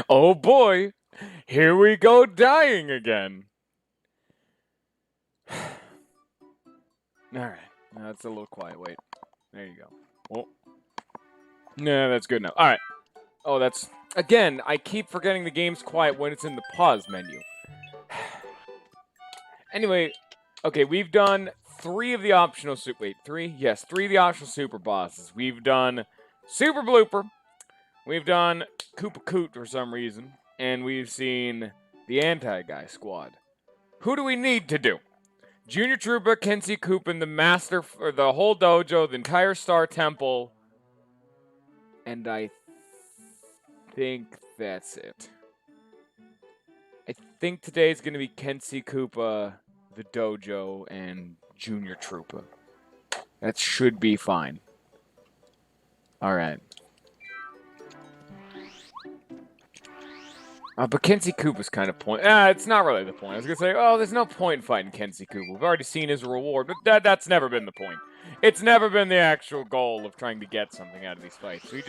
Oh boy, here we go dying again. Alright, now it's a little quiet. Wait, there you go. Oh, yeah, that's good now. Alright. Oh, that's... Again, I keep forgetting the game's quiet when it's in the pause menu. Anyway, okay, we've done 3 of the optional wait, 3? Yes, 3 of the optional super bosses. We've done Super Blooper, we've done Koopa Coot for some reason, and we've seen the Anti-Guy Squad. Who do we need to do? Junior Troopa, Kenshi Koopin, the Master, or the whole dojo, the entire Star Temple, and I think that's it. I think today's gonna be Kenshi Koopa, the dojo, and Junior Troopa. That should be fine. Alright. But Kenshi Koopa's kind of point. It's not really the point. I was gonna say, oh, there's no point in fighting Kenshi Koopa. We've already seen his reward, but that's never been the point. It's never been the actual goal of trying to get something out of these fights. We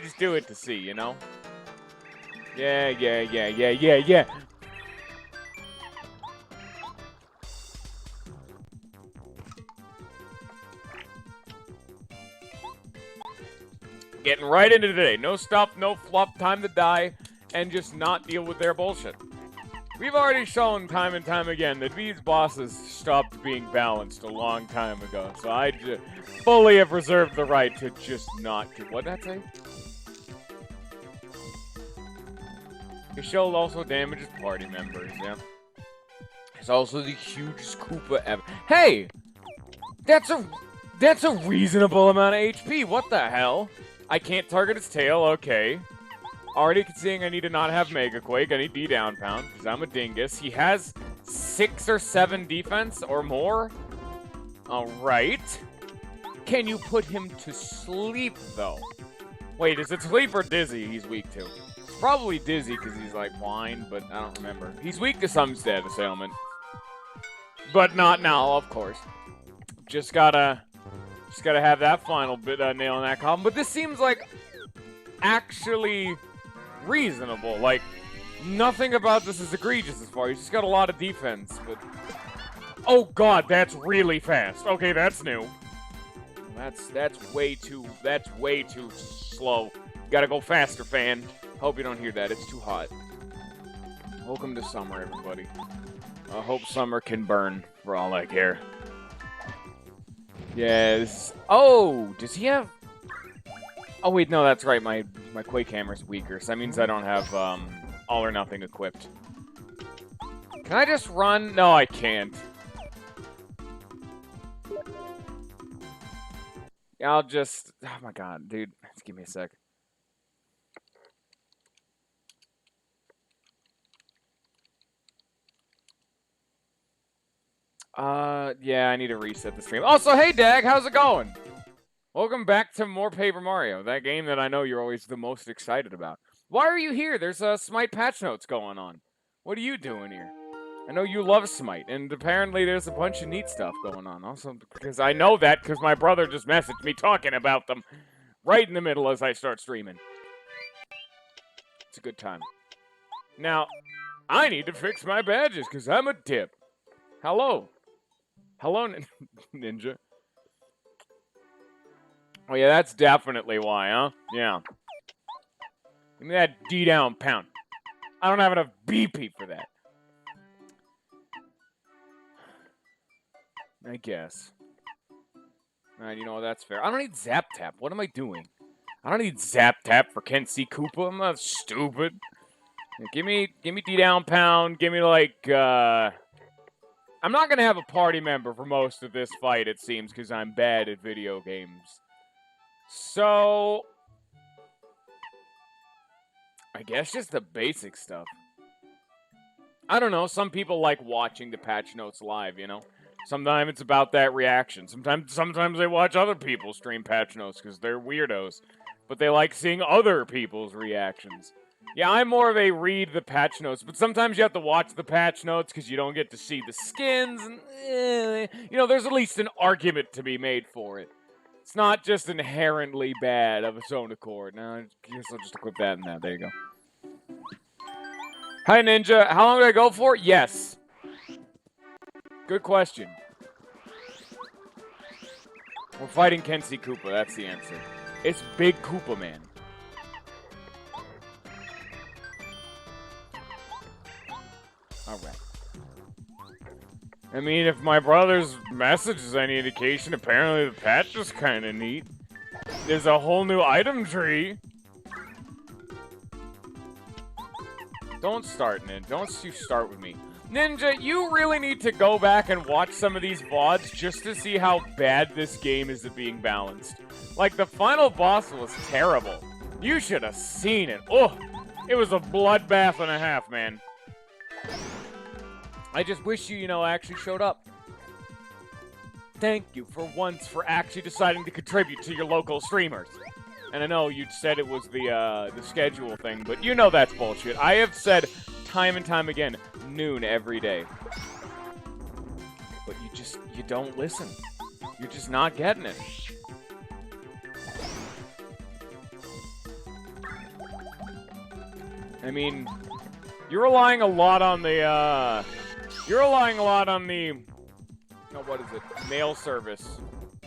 just do it to see, you know? Yeah. Getting right into today. No stop, no flop, time to die, and just not deal with their bullshit. We've already shown time and time again that these bosses stopped being balanced a long time ago, so I fully have reserved the right to just not do... What'd that say? His shell also damages party members, yeah. It's also the hugest Koopa ever. Hey! That's a reasonable amount of HP, what the hell? I can't target its tail, okay. Already seeing I need to not have Mega Quake, I need D down pound, because I'm a dingus. He has 6 or 7 defense or more. Alright. Can you put him to sleep, though? Wait, is it sleep or dizzy he's weak to? It's probably dizzy, because he's, like, blind, but I don't remember. He's weak to some status ailment. But not now, of course. Just gotta have that final bit nail in that column. But this seems like actually reasonable. Like, nothing about this is egregious as far. He's just got a lot of defense, but... Oh god, that's really fast. Okay, that's new. That's way too slow. You gotta go faster, fan. Hope you don't hear that. It's too hot. Welcome to summer, everybody. I hope summer can burn, for all I care. Yes. Oh, does he have... Oh, wait, no, that's right. My Quake Hammer's weaker, so that means I don't have All or Nothing equipped. Can I just run? No, I can't. I'll just... Oh, my God, dude. Just give me a sec. Yeah, I need to reset the stream. Also, hey, Dag, how's it going? Welcome back to more Paper Mario, that game that I know you're always the most excited about. Why are you here? There's Smite patch notes going on. What are you doing here? I know you love Smite, and apparently there's a bunch of neat stuff going on. Also, because I know that because my brother just messaged me talking about them right in the middle as I start streaming. It's a good time. Now, I need to fix my badges because I'm a dip. Hello. Hello, Ninja. Oh, yeah, that's definitely why, huh? Yeah. Give me that D down pound. I don't have enough BP for that. I guess. Alright, you know, that's fair. I don't need Zap Tap. What am I doing? I don't need Zap Tap for Kenshi Koopa. I'm not stupid. Yeah, give me D down pound. Give me, like, I'm not gonna have a party member for most of this fight, it seems, because I'm bad at video games. So... I guess just the basic stuff. I don't know, some people like watching the patch notes live, you know? Sometimes it's about that reaction. Sometimes they watch other people stream patch notes because they're weirdos. But they like seeing other people's reactions. Yeah, I'm more of a read the patch notes, but sometimes you have to watch the patch notes because you don't get to see the skins. And, you know, there's at least an argument to be made for it. It's not just inherently bad of its own accord. No, I guess I'll just equip that and that. There you go. Hi, Ninja. How long did I go for? Yes. Good question. We're fighting Kenshi Koopa. That's the answer. It's Big Koopa Man. Alright. I mean, if my brother's message is any indication, apparently the patch is kind of neat. There's a whole new item tree. Don't start, Ninja. Don't you start with me. Ninja, you really need to go back and watch some of these VODs just to see how bad this game is at being balanced. Like, the final boss was terrible. You should have seen it. Oh, it was a bloodbath and a half, man. I just wish you, actually showed up. Thank you for once for actually deciding to contribute to your local streamers. And I know you said it was the schedule thing, but you know that's bullshit. I have said time and time again, noon every day. But you don't listen. You're just not getting it. I mean, you're relying a lot on the, what is it? Mail service.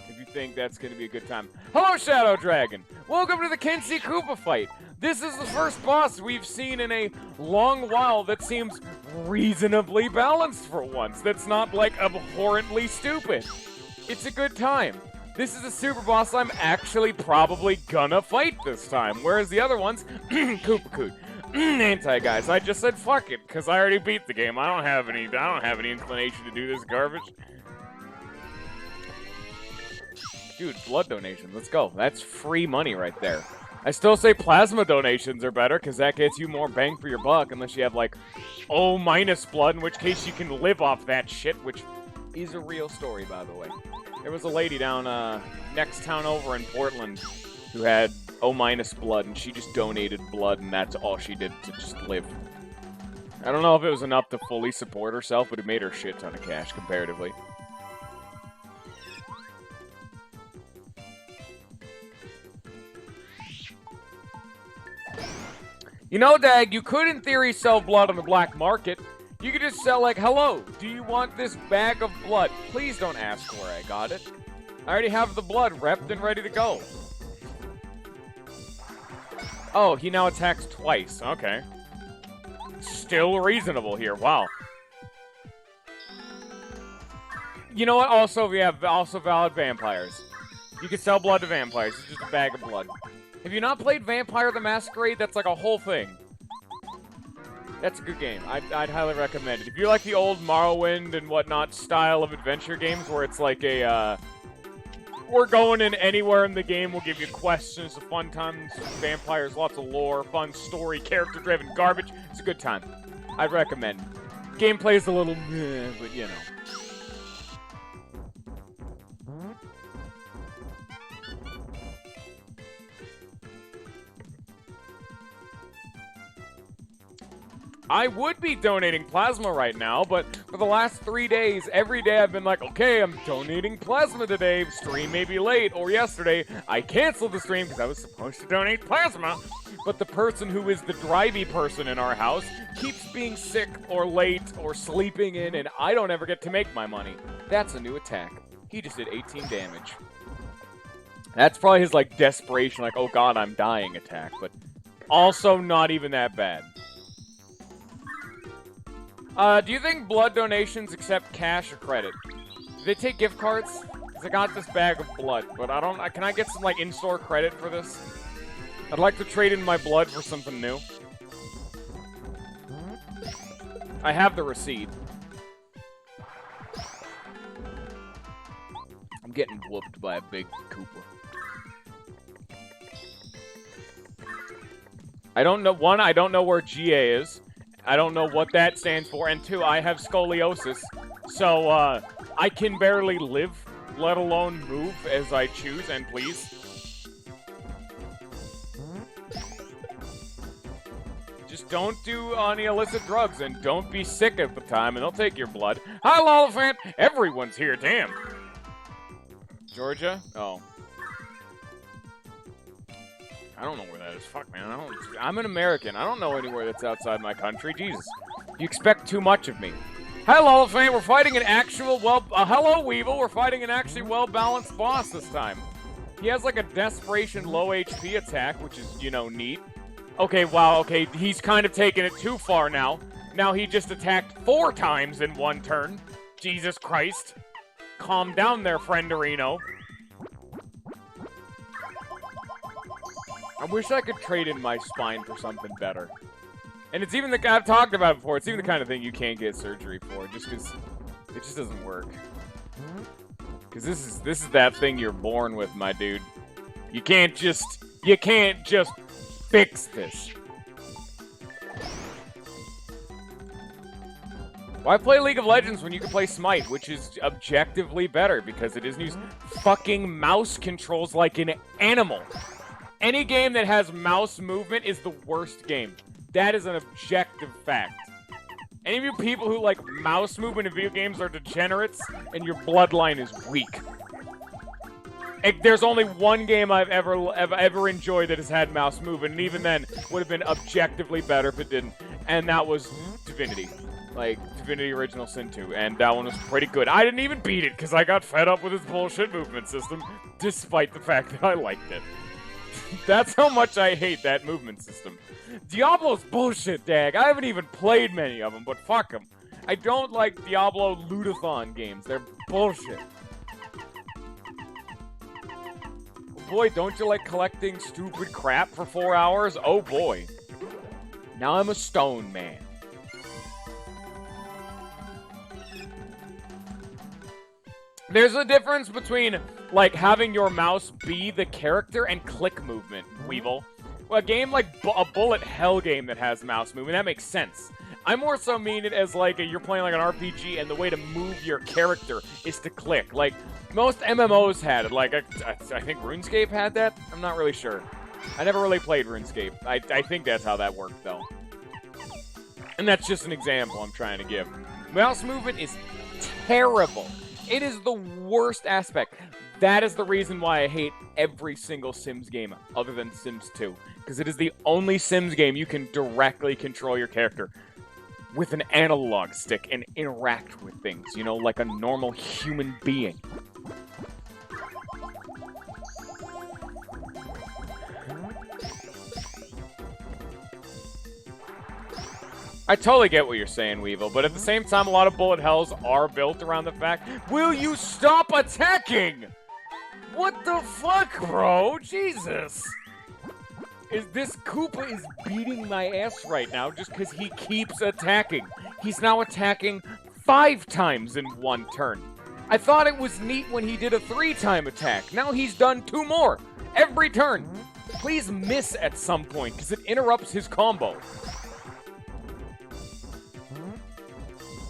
If you think that's going to be a good time. Hello, Shadow Dragon! Welcome to the Kenshi Koopa fight! This is the first boss we've seen in a long while that seems reasonably balanced for once. That's not, like, abhorrently stupid. It's a good time. This is a super boss I'm actually probably gonna fight this time, whereas the other ones, Koopa Koot. Anti-guys, I just said fuck it, because I already beat the game. I don't have any inclination to do this garbage. Dude, blood donations, let's go. That's free money right there. I still say plasma donations are better, because that gets you more bang for your buck, unless you have, like, O- blood, in which case you can live off that shit, which is a real story, by the way. There was a lady down, next town over in Portland who had O- blood, and she just donated blood, and that's all she did to just live. I don't know if it was enough to fully support herself, but it made her a shit ton of cash, comparatively. You know, Dag, you could, in theory, sell blood on the black market. You could just sell, like, hello, do you want this bag of blood? Please don't ask where I got it. I already have the blood repped and ready to go. Oh, he now attacks twice. Okay. Still reasonable here. Wow. You know what? Also, we have valid vampires. You can sell blood to vampires. It's just a bag of blood. Have you not played Vampire the Masquerade? That's like a whole thing. That's a good game. I'd highly recommend it. If you like the old Morrowind and whatnot style of adventure games where it's like a, we're going in anywhere in the game, we'll give you questions, a fun times, vampires, lots of lore, fun story, character-driven garbage. It's a good time. I'd recommend. Gameplay's a little meh, but you know. I would be donating plasma right now, but for the last 3 days, every day I've been like, okay, I'm donating plasma today. Stream may be late, or yesterday, I canceled the stream because I was supposed to donate plasma. But the person who is the drivey person in our house keeps being sick or late or sleeping in, and I don't ever get to make my money. That's a new attack. He just did 18 damage. That's probably his, like, desperation, like, oh god, I'm dying attack, but also not even that bad. Do you think blood donations accept cash or credit? Do they take gift cards? Because I got this bag of blood, but I don't... Can I get some, like, in-store credit for this? I'd like to trade in my blood for something new. I have the receipt. I'm getting whooped by a big Koopa. I don't know... One, I don't know where GA is. I don't know what that stands for, and two, I have scoliosis, so, I can barely live, let alone move as I choose and please. Just don't do any illicit drugs, and don't be sick at the time, and they'll take your blood. Hi, Lollifant! Everyone's here, damn! Georgia? Oh. I don't know where that is. Fuck, man. I'm an American. I don't know anywhere that's outside my country. Jesus. You expect too much of me. Hello, Elephant. We're fighting an actual, hello, Weevil. We're fighting an actually well-balanced boss this time. He has like a desperation low HP attack, which is, you know, neat. Okay, wow, okay. He's kind of taking it too far now. Now he just attacked 4 times in one turn. Jesus Christ. Calm down there, frienderino. I wish I could trade in my spine for something better. And it's even I've talked about it before, it's even the kind of thing you can't get surgery for, just because it just doesn't work. Because this is that thing you're born with, my dude. You can't just fix this. Why play League of Legends when you can play Smite, which is objectively better, because it isn't using fucking mouse controls like an animal. Any game that has mouse movement is the worst game. That is an objective fact. Any of you people who like mouse movement in video games are degenerates, and your bloodline is weak. There's only one game I've ever enjoyed that has had mouse movement, and even then would have been objectively better if it didn't. And that was Divinity. Like, Divinity Original Sin 2, and that one was pretty good. I didn't even beat it, because I got fed up with its bullshit movement system, despite the fact that I liked it. That's how much I hate that movement system. Diablo's bullshit, dag. I haven't even played many of them, but fuck them. I don't like Diablo Lootathon games. They're bullshit. Boy, don't you like collecting stupid crap for 4 hours? Oh boy. Now I'm a stone man. There's a difference between, like, having your mouse be the character and click movement, Weevil. Well, a game like a bullet hell game that has mouse movement, that makes sense. I more so mean it as, like, you're playing like an RPG and the way to move your character is to click. Like, most MMOs had it. Like, I think RuneScape had that? I'm not really sure. I never really played RuneScape. I think that's how that worked, though. And that's just an example I'm trying to give. Mouse movement is terrible. It is the worst aspect. That is the reason why I hate every single Sims game other than Sims 2. Because it is the only Sims game you can directly control your character with an analog stick and interact with things, you know, like a normal human being. I totally get what you're saying, Weevil, but at the same time, a lot of bullet hells are built around the fact, will you stop attacking? What the fuck, bro? Jesus. This Koopa is beating my ass right now just because he keeps attacking. He's now attacking 5 times in one turn. I thought it was neat when he did a 3-time attack. Now he's done 2 more every turn. Please miss at some point because it interrupts his combo.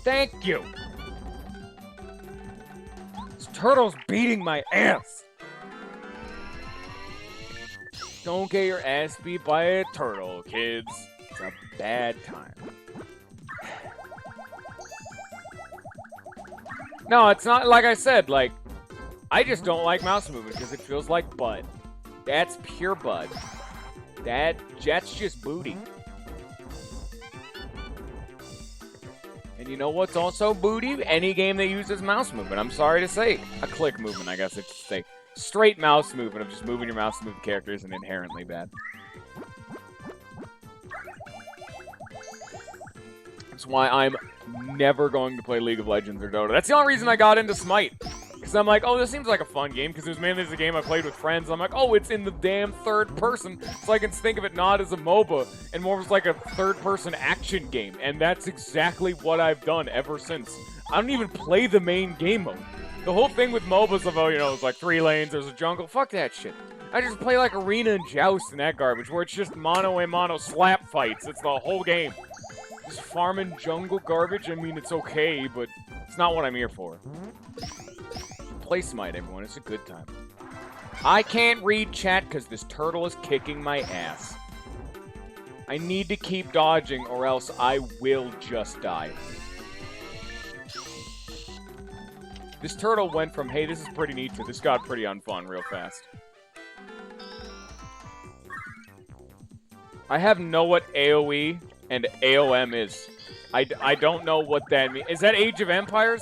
Thank you. This turtle's beating my ass. Don't get your ass beat by a turtle, kids. It's a bad time. No, it's not like I said, like, I just don't like mouse movement because it feels like butt. That's pure butt. That's just booty. And you know what's also booty? Any game that uses mouse movement. I'm sorry to say. A click movement, I guess I should say. Straight mouse movement of just moving your mouse to move the character isn't inherently bad. That's why I'm never going to play League of Legends or Dota. That's the only reason I got into Smite. Because I'm like, oh, this seems like a fun game. Because it was mainly a game I played with friends. I'm like, oh, it's in the damn third person. So I can think of it not as a MOBA and more as like a third-person action game. And that's exactly what I've done ever since. I don't even play the main game mode. The whole thing with MOBAs of, oh, you know, it's like 3 lanes, there's a jungle. Fuck that shit. I just play like Arena and Joust and that garbage, where it's just mono-a-mono slap fights. It's the whole game. Just farming jungle garbage, I mean, it's okay, but it's not what I'm here for. Play Smite, everyone. It's a good time. I can't read chat because this turtle is kicking my ass. I need to keep dodging or else I will just die. This turtle went from, hey, this is pretty neat, to this got pretty unfun real fast. I have know what AoE and AOM is. I don't know what that means. Is that Age of Empires?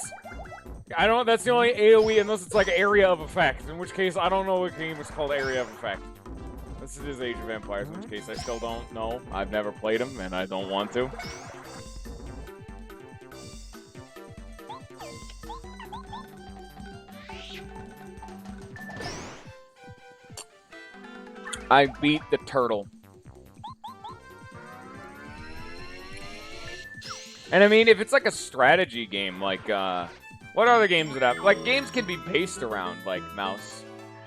I don't know. That's the only AoE unless it's like Area of Effect. In which case, I don't know what game is called Area of Effect. This is Age of Empires, in which case I still don't know. I've never played them, and I don't want to. I beat the turtle. And I mean, if it's like a strategy game, like, what other games would have? Like, games can be based around, like, mouse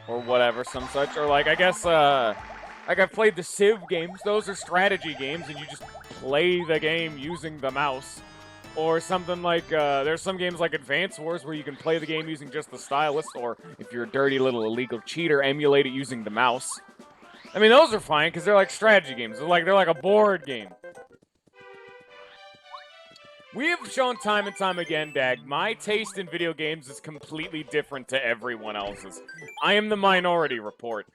or whatever, some such. Or, like, I guess, like, I've played the Civ games. Those are strategy games, and you just play the game using the mouse. Or something like, there's some games like Advance Wars where you can play the game using just the stylus. Or, if you're a dirty little illegal cheater, emulate it using the mouse. I mean, those are fine, because they're like strategy games. They're like a board game. We have shown time and time again, Dag, my taste in video games is completely different to everyone else's. I am the minority report.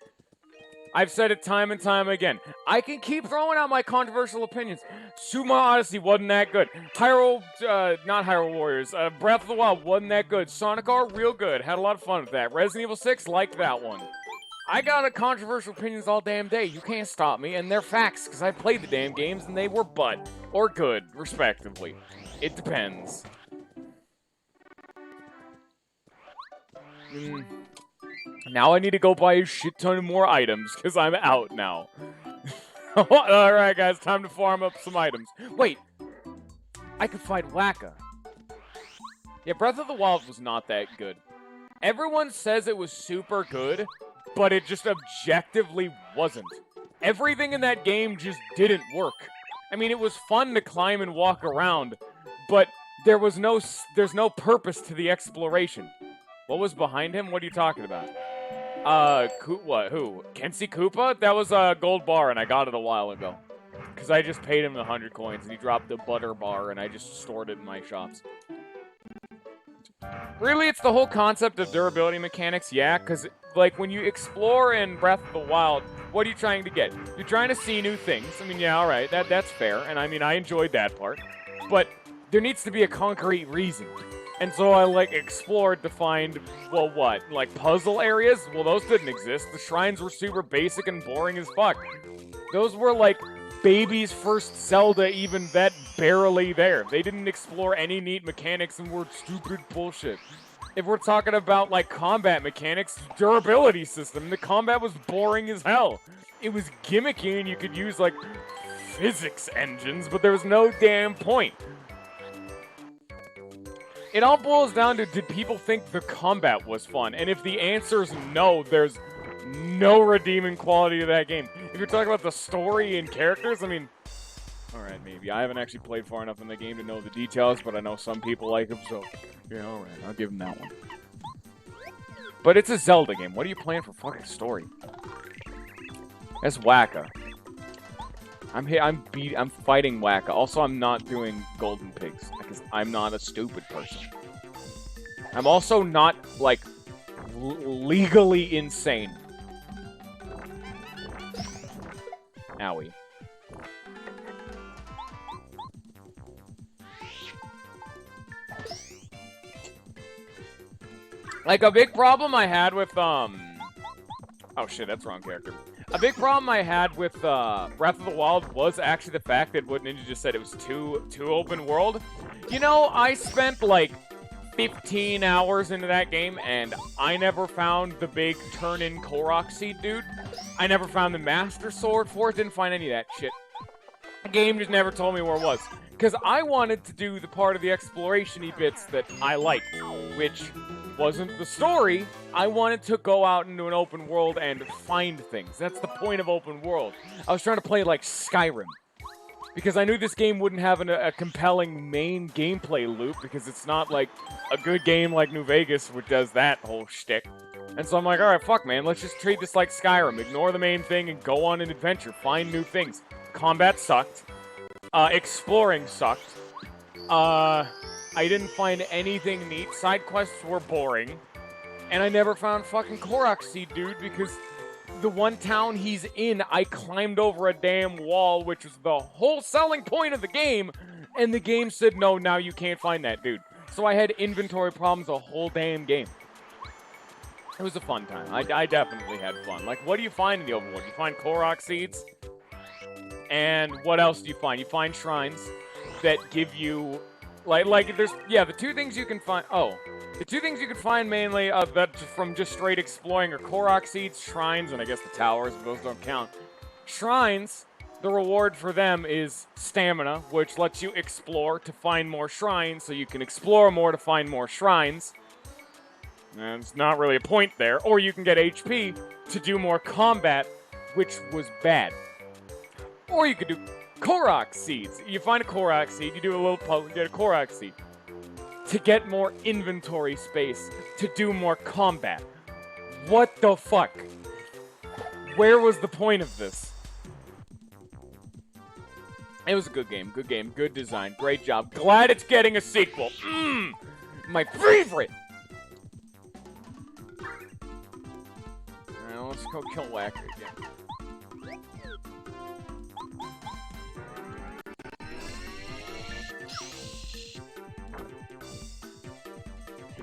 I've said it time and time again. I can keep throwing out my controversial opinions. Sumo Odyssey wasn't that good. Not Hyrule Warriors. Breath of the Wild wasn't that good. Sonic R, real good. Had a lot of fun with that. Resident Evil 6, liked that one. I got a controversial opinions all damn day. You can't stop me, and they're facts, because I played the damn games, and they were butt. Or good, respectively. It depends. Now I need to go buy a shit ton of more items, because I'm out now. Alright, guys, time to farm up some items. Wait! I could fight Wacka. Yeah, Breath of the Wild was not that good. Everyone says it was super good, but it just objectively wasn't. Everything in that game just didn't work. I mean, it was fun to climb and walk around, but there's no purpose to the exploration. What was behind him? What are you talking about? Who? Kenshi Koopa? That was a gold bar, and I got it a while ago. Because I just paid him the 100 coins, and he dropped the butter bar, and I just stored it in my shops. Really, it's the whole concept of durability mechanics, yeah, because, like, when you explore in Breath of the Wild, what are you trying to get? You're trying to see new things. I mean, yeah, alright, that's fair, and I mean, I enjoyed that part. But there needs to be a concrete reason. And so I, like, explored to find, well, what? Like, puzzle areas? Well, those didn't exist. The shrines were super basic and boring as fuck. Those were, like, baby's first Zelda, even that barely there. They didn't explore any neat mechanics and were stupid bullshit. If we're talking about, like, combat mechanics, durability system, the combat was boring as hell. It was gimmicky and you could use, like, physics engines, but there was no damn point. It all boils down to, did people think the combat was fun? And if the answer is no, there's no redeeming quality to that game. If you're talking about the story and characters, I mean, alright, maybe. I haven't actually played far enough in the game to know the details, but I know some people like them, so yeah, alright, I'll give them that one. But it's a Zelda game. What are you playing for fucking story? That's Wacka. I'm fighting Wacka. Also, I'm not doing Golden Pigs, because I'm not a stupid person. I'm also not, like, legally insane. Owie. Like, a big problem I had with, oh shit, that's the wrong character. A big problem I had with Breath of the Wild was actually the fact that what Ninja just said, it was too open world. You know, I spent like 15 hours into that game, and I never found the big turn-in Korok seed dude. I never found the Master Sword for it, didn't find any of that shit. The game just never told me where it was. Because I wanted to do the part of the exploration-y bits that I liked, which wasn't the story. I wanted to go out into an open world and find things. That's the point of open world. I was trying to play like Skyrim. Because I knew this game wouldn't have a compelling main gameplay loop, because it's not like a good game like New Vegas, which does that whole shtick. And so I'm like, alright, fuck man, let's just treat this like Skyrim. Ignore the main thing and go on an adventure. Find new things. Combat sucked. Exploring sucked. I didn't find anything neat. Side quests were boring. And I never found fucking Korok Seed, dude, because the one town he's in, I climbed over a damn wall, which was the whole selling point of the game, and the game said, no, now you can't find that dude. So I had inventory problems the whole damn game. It was a fun time. I definitely had fun. Like, what do you find in the overworld? You find Korok seeds, and what else do you find? You find shrines that give you, like there's, yeah, the two things you can find, the two things you can find mainly that from just straight exploring are Korok seeds, shrines, and I guess the towers, but those don't count. Shrines, the reward for them is stamina, which lets you explore to find more shrines, so you can explore more to find more shrines. And it's not really a point there. Or you can get HP to do more combat, which was bad. Or you could do Korok seeds. You find a Korok seed, you do a little puzzle, you get a Korok seed. To get more inventory space, to do more combat. What the fuck? Where was the point of this? It was a good game, good design, great job. Glad it's getting a sequel. My favorite! Alright, let's go kill Whacker again.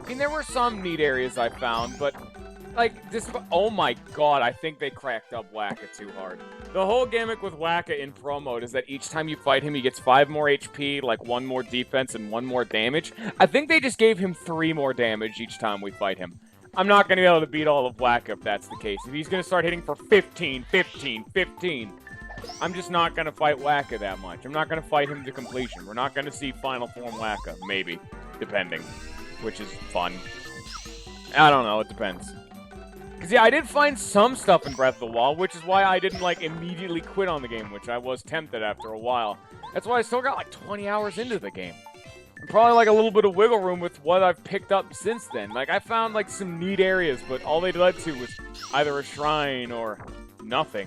I mean, there were some neat areas I found, but, like, this... Oh my god, I think they cracked up Wacka too hard. The whole gimmick with Wacka in Pro Mode is that each time you fight him, he gets 5 more HP, like 1 more defense, and 1 more damage. I think they just gave him 3 more damage each time we fight him. I'm not going to be able to beat all of Wacka if that's the case. If he's going to start hitting for 15, 15, 15, I'm just not going to fight Wacka that much. I'm not going to fight him to completion. We're not going to see Final Form Wacka, maybe, depending. Which is fun. I don't know, it depends. Because, yeah, I did find some stuff in Breath of the Wild, which is why I didn't, like, immediately quit on the game, which I was tempted after a while. That's why I still got, like, 20 hours into the game. And probably, like, a little bit of wiggle room with what I've picked up since then. Like, I found, like, some neat areas, but all they led to was either a shrine or nothing.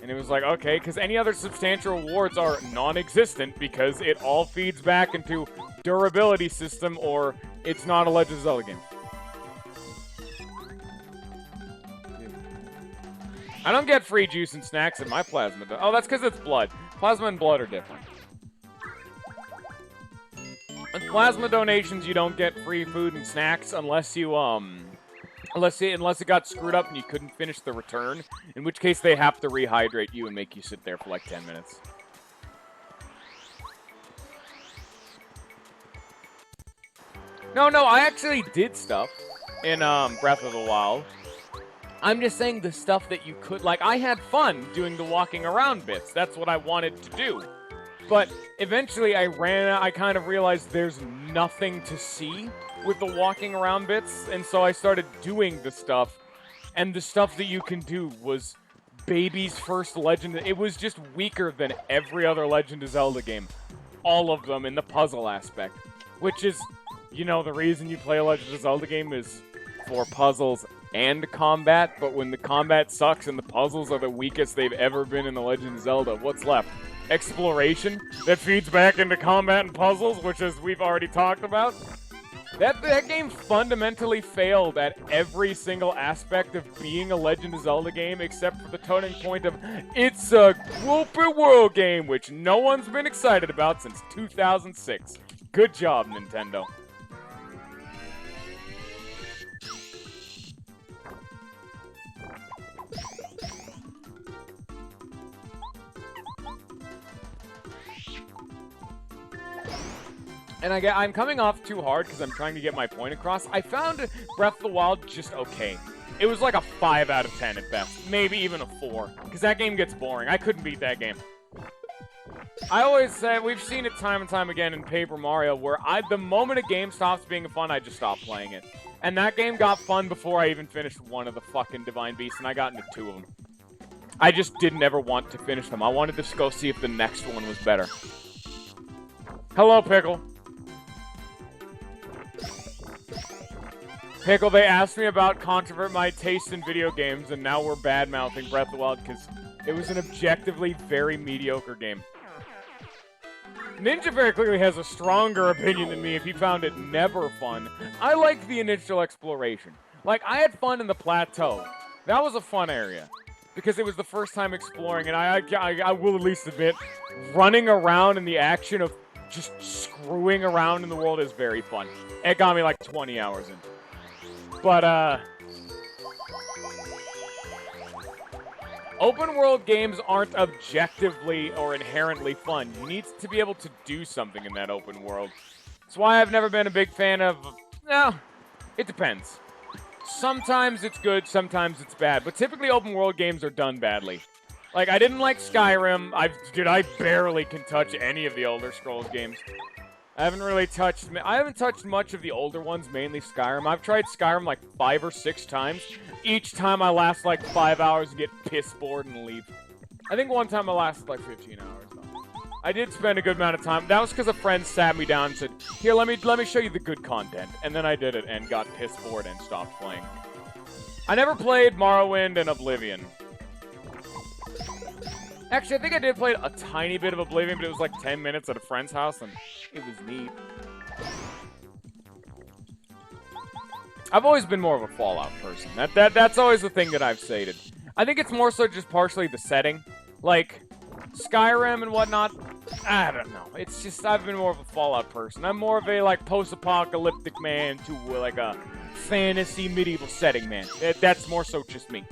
And it was like, okay, because any other substantial rewards are non-existent because it all feeds back into durability system or it's not a Legend of Zelda game. I don't get free juice and snacks in my plasma. Oh, that's because it's blood. Plasma and blood are different. With plasma donations, you don't get free food and snacks unless you, unless it got screwed up and you couldn't finish the return, in which case they have to rehydrate you and make you sit there for like 10 minutes. No, I actually did stuff in Breath of the Wild. I'm just saying the stuff that you could, like, I had fun doing the walking around bits. That's what I wanted to do. But eventually I kind of realized there's nothing to see with the walking around bits, and so I started doing the stuff, and the stuff that you can do was baby's first Legend. It was just weaker than every other Legend of Zelda game. All of them in the puzzle aspect. Which is, you know, the reason you play a Legend of Zelda game is for puzzles and combat, but when the combat sucks and the puzzles are the weakest they've ever been in the Legend of Zelda, what's left? Exploration that feeds back into combat and puzzles, which as we've already talked about. That game fundamentally failed at every single aspect of being a Legend of Zelda game, except for the turning point of it's a open world game, which no one's been excited about since 2006. Good job, Nintendo. And I'm coming off too hard because I'm trying to get my point across. I found Breath of the Wild just okay. It was like a 5 out of 10 at best. Maybe even a 4. Because that game gets boring. I couldn't beat that game. I always say, we've seen it time and time again in Paper Mario, where the moment a game stops being fun, I just stop playing it. And that game got fun before I even finished one of the fucking Divine Beasts, and I got into 2 of them. I just didn't ever want to finish them. I wanted to go see if the next one was better. Hello, Pickle. Pickle, they asked me about my taste in video games, and now we're bad-mouthing Breath of the Wild because it was an objectively very mediocre game. Ninja very clearly has a stronger opinion than me if he found it never fun. I liked the initial exploration. Like, I had fun in the plateau. That was a fun area. Because it was the first time exploring, and I will at least admit, running around in the action of just screwing around in the world is very fun. It got me like 20 hours in. But, open world games aren't objectively or inherently fun. You need to be able to do something in that open world. That's why I've never been a big fan of... No, it depends. Sometimes it's good, sometimes it's bad. But typically open world games are done badly. Like, I didn't like Skyrim. I barely can touch any of the Elder Scrolls games. I haven't touched much of the older ones, mainly Skyrim. I've tried Skyrim like 5 or 6 times. Each time I last like 5 hours and get piss bored and leave. I think one time I lasted like 15 hours though. I did spend a good amount of time. That was because a friend sat me down and said, "Here, let me show you the good content." And then I did it and got piss bored and stopped playing. I never played Morrowind and Oblivion. Actually, I think I did play a tiny bit of Oblivion, but it was like 10 minutes at a friend's house, and it was neat. I've always been more of a Fallout person. That's always the thing that I've stated. I think it's more so just partially the setting. Like, Skyrim and whatnot, I don't know. It's just, I've been more of a Fallout person. I'm more of a, like, post-apocalyptic man to, like, a fantasy medieval setting man. That's more so just me.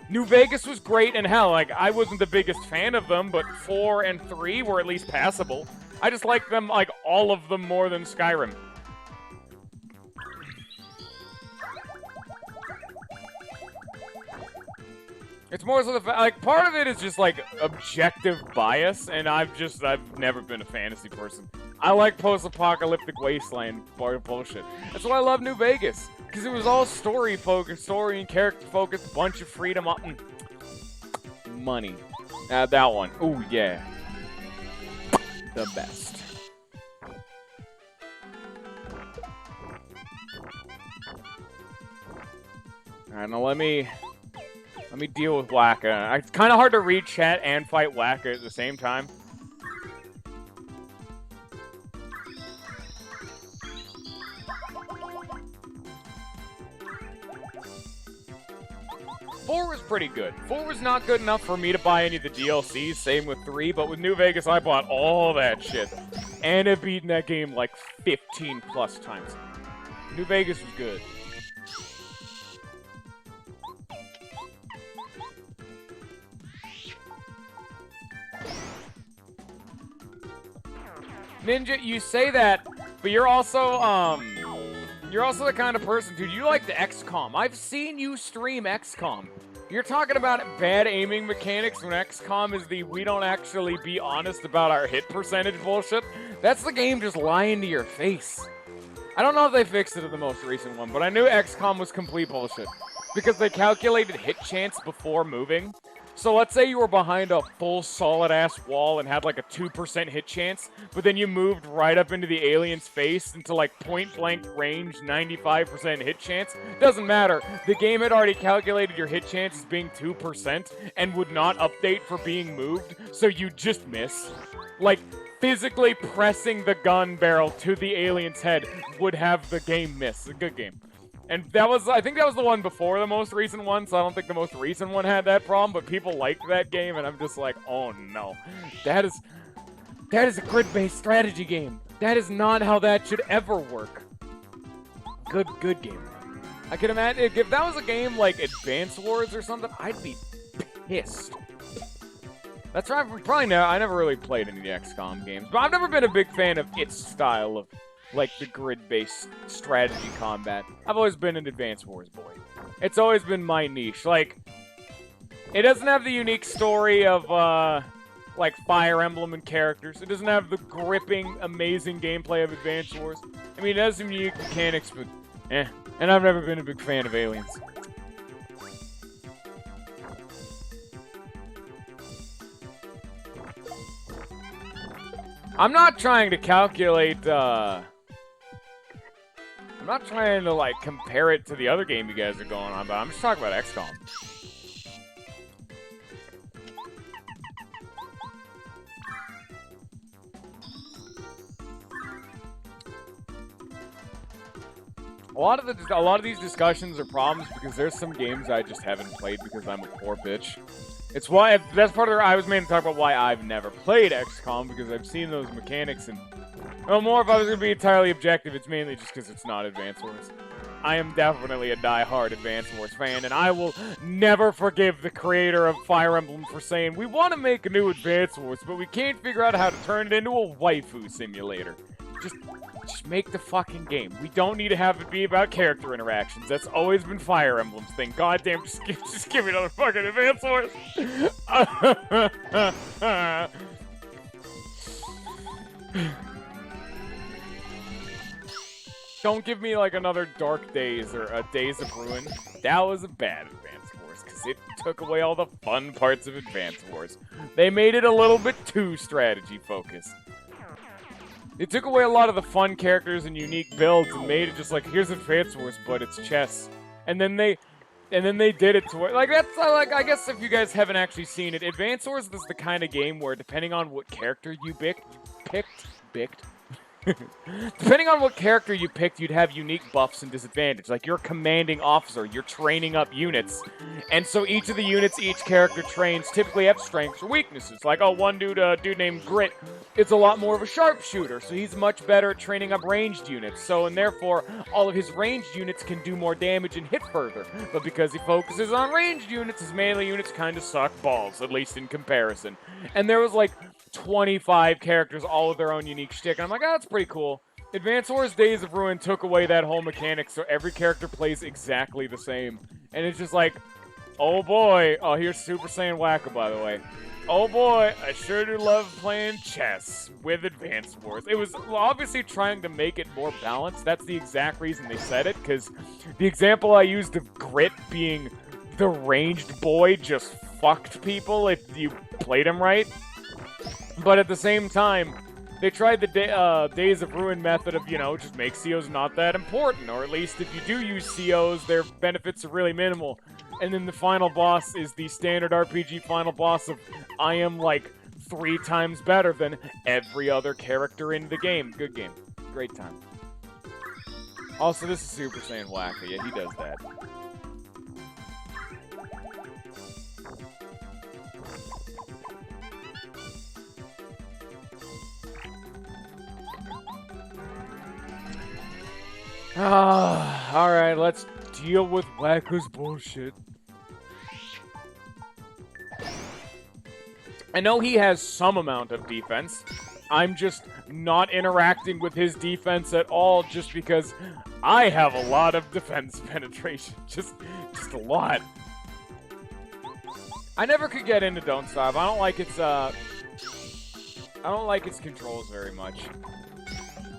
New Vegas was great, and hell, like, I wasn't the biggest fan of them, but 4 and 3 were at least passable. I just like them, like, all of them more than Skyrim. It's more so the fact, like, part of it is just, like, objective bias, and I've never been a fantasy person. I like post-apocalyptic wasteland bullshit. That's why I love New Vegas. Because it was all story-focused, story and character-focused, bunch of freedom up and... money. That one. Ooh, yeah. The best. Alright, now let me deal with Wacka. It's kind of hard to read chat and fight Wacka at the same time. Four was pretty good. 4 was not good enough for me to buy any of the DLCs, same with 3, but with New Vegas, I bought all that shit. And have beaten that game like 15 plus times. New Vegas was good. Ninja, you say that, but you're also the kind of person, dude, you like the XCOM. I've seen you stream XCOM. You're talking about bad aiming mechanics when XCOM is the we don't actually be honest about our hit percentage bullshit. That's the game just lying to your face. I don't know if they fixed it in the most recent one, but I knew XCOM was complete bullshit. Because they calculated hit chance before moving. So let's say you were behind a full solid-ass wall and had like a 2% hit chance, but then you moved right up into the alien's face into like point-blank range, 95% hit chance. Doesn't matter. The game had already calculated your hit chance as being 2% and would not update for being moved, so you just miss. Like, physically pressing the gun barrel to the alien's head would have the game miss. A good game. And that was, I think that was the one before the most recent one, so I don't think the most recent one had that problem, but people liked that game, and I'm just like, oh no. That is a grid-based strategy game. That is not how that should ever work. Good game. I can imagine, if that was a game like Advance Wars or something, I'd be pissed. That's right, I never really played any of the XCOM games, but I've never been a big fan of its style of like the grid-based strategy combat. I've always been an Advance Wars boy. It's always been my niche. Like, it doesn't have the unique story of, like, Fire Emblem and characters. It doesn't have the gripping, amazing gameplay of Advance Wars. I mean, it has some unique mechanics, but eh. And I've never been a big fan of Aliens. I'm not trying to calculate, I'm not trying to, like, compare it to the other game you guys are going on, but I'm just talking about XCOM. A lot of these discussions are problems because there's some games I just haven't played because I'm a poor bitch. It's why that's part of the I was mainly talking about why I've never played XCOM because I've seen those mechanics and well, more if I was gonna be entirely objective, it's mainly just because it's not Advance Wars. I am definitely a die-hard Advance Wars fan, and I will never forgive the creator of Fire Emblem for saying, we want to make a new Advance Wars, but we can't figure out how to turn it into a waifu simulator. Just make the fucking game. We don't need to have it be about character interactions. That's always been Fire Emblem's thing. Goddamn, just give me another fucking Advance Wars. Don't give me, like, another Dark Days or a Days of Ruin. That was a bad Advance Wars, because it took away all the fun parts of Advance Wars. They made it a little bit too strategy-focused. It took away a lot of the fun characters and unique builds and made it just like, here's Advance Wars, but it's chess. And then they did it to where, like, that's, like, I guess if you guys haven't actually seen it, Advance Wars is the kind of game where, depending on what character you depending on what character you picked, you'd have unique buffs and disadvantages. Like, you're a commanding officer, you're training up units. And so each of the units each character trains typically have strengths or weaknesses. Like, oh, one dude named Grit is a lot more of a sharpshooter, so he's much better at training up ranged units. So, and therefore, all of his ranged units can do more damage and hit further. But because he focuses on ranged units, his melee units kind of suck balls, at least in comparison. And there was, like, 25 characters, all with their own unique shtick, and I'm like, oh, that's pretty cool. Advance Wars Days of Ruin took away that whole mechanic, so every character plays exactly the same. And it's just like, oh boy. Oh, here's Super Saiyan Wacko, by the way. Oh boy, I sure do love playing chess with Advance Wars. It was obviously trying to make it more balanced. That's the exact reason they said it, because the example I used of Grit being the ranged boy just fucked people if you played him right. But at the same time, they tried the Days of Ruin method of, you know, just make COs not that important. Or at least if you do use COs, their benefits are really minimal. And then the final boss is the standard RPG final boss of, I am, like, 3 times better than every other character in the game. Good game. Great time. Also, this is Super Saiyan Wacko. Yeah, he does that. Alright, let's deal with Wacko's bullshit. I know he has some amount of defense. I'm just not interacting with his defense at all just because I have a lot of defense penetration. Just a lot. I never could get into Don't Starve. I don't like its controls very much.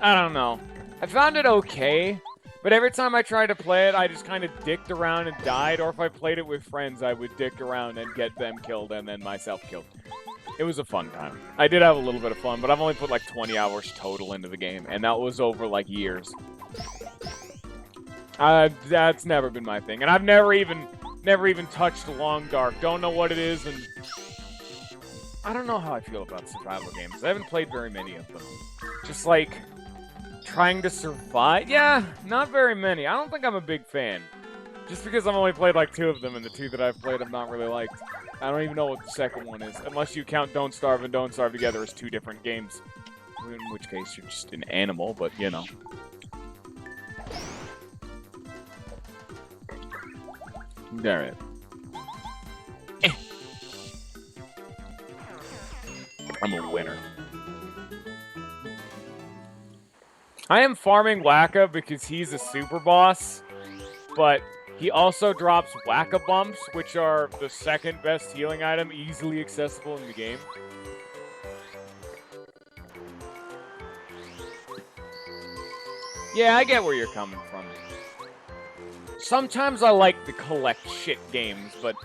I don't know. I found it okay, but every time I tried to play it, I just kind of dicked around and died, or if I played it with friends, I would dick around and get them killed and then myself killed. It was a fun time. I did have a little bit of fun, but I've only put like 20 hours total into the game, and that was over like years. That's never been my thing, and I've never even touched Long Dark. Don't know what it is, and I don't know how I feel about survival games. I haven't played very many of them. Just like trying to survive? Yeah, not very many. I don't think I'm a big fan. Just because I've only played like 2 of them, and the 2 that I've played I've not really liked. I don't even know what the second one is, unless you count Don't Starve and Don't Starve together as 2 different games. In which case, you're just an animal, but you know. Alright. I'm a winner. I am farming Wacko because he's a super boss, but he also drops Wacko Bumps, which are the second best healing item, easily accessible in the game. Yeah, I get where you're coming from. Sometimes I like to collect shit games, but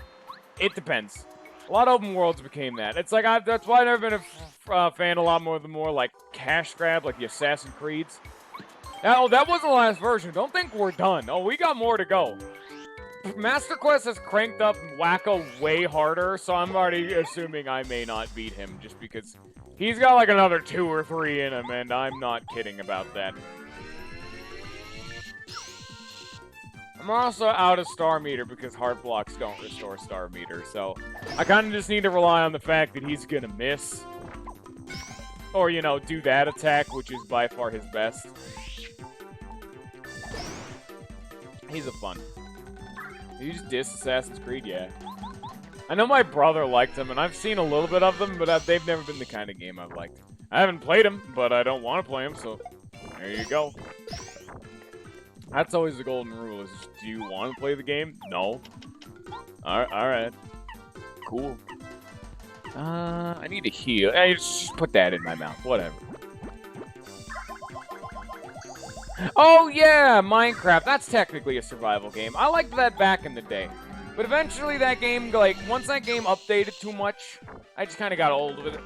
it depends. A lot of open worlds became that. It's like, that's why I've never been a fan a lot more of the more, like, cash grab, like the Assassin's Creeds. Now, that wasn't the last version. Don't think we're done. Oh, we got more to go. Master Quest has cranked up Wacko way harder, so I'm already assuming I may not beat him just because he's got like another 2 or 3 in him, and I'm not kidding about that. I'm also out of star meter because heart blocks don't restore star meter, so I kind of just need to rely on the fact that he's gonna miss. Or, you know, do that attack, which is by far his best. He's a fun. You just diss Assassin's Creed, yeah. I know my brother liked them, and I've seen a little bit of them, but they've never been the kind of game I've liked. I haven't played them, but I don't want to play them, so there you go. That's always the golden rule, is do you want to play the game? No. Alright. Cool. I need to heal. Hey, just put that in my mouth. Whatever. Oh, yeah! Minecraft. That's technically a survival game. I liked that back in the day. But eventually that game, like, once that game updated too much, I just kind of got old with it.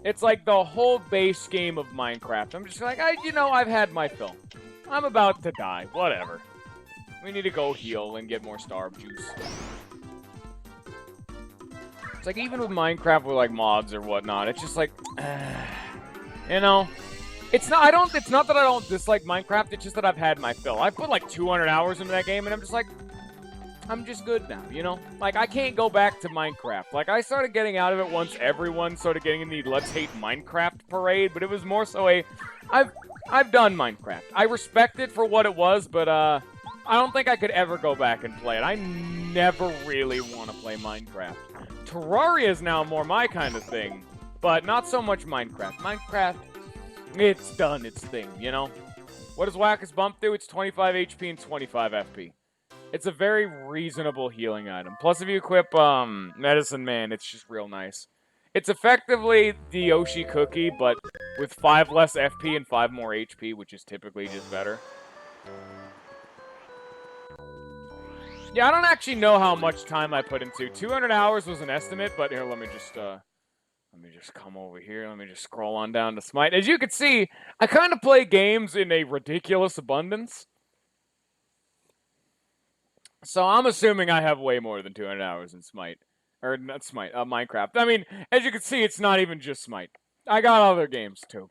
It's like the whole base game of Minecraft. I'm just like, I've had my fill. I'm about to die. Whatever. We need to go heal and get more starve juice. It's like, even with Minecraft with, like, mods or whatnot, it's just like, you know? It's not that I don't dislike Minecraft, it's just that I've had my fill. I've put, like, 200 hours into that game, and I'm just like, I'm just good now, you know? Like, I can't go back to Minecraft. Like, I started getting out of it once everyone started getting in the Let's Hate Minecraft parade, but it was more so I've done Minecraft. I respect it for what it was, but, I don't think I could ever go back and play it. I never really want to play Minecraft. Terraria is now more my kind of thing, but not so much Minecraft. Minecraft, it's done its thing, you know? What does Wacka's Bump do? It's 25 HP and 25 FP. It's a very reasonable healing item. Plus, if you equip Medicine Man, it's just real nice. It's effectively the Yoshi cookie, but with 5 less FP and 5 more HP, which is typically just better. Yeah, I don't actually know how much time I put into. 200 hours was an estimate, but here, let me just come over here. Let me just scroll on down to Smite. As you can see, I kind of play games in a ridiculous abundance. So I'm assuming I have way more than 200 hours in Smite. Or, not Smite, Minecraft. I mean, as you can see, it's not even just Smite. I got other games, too.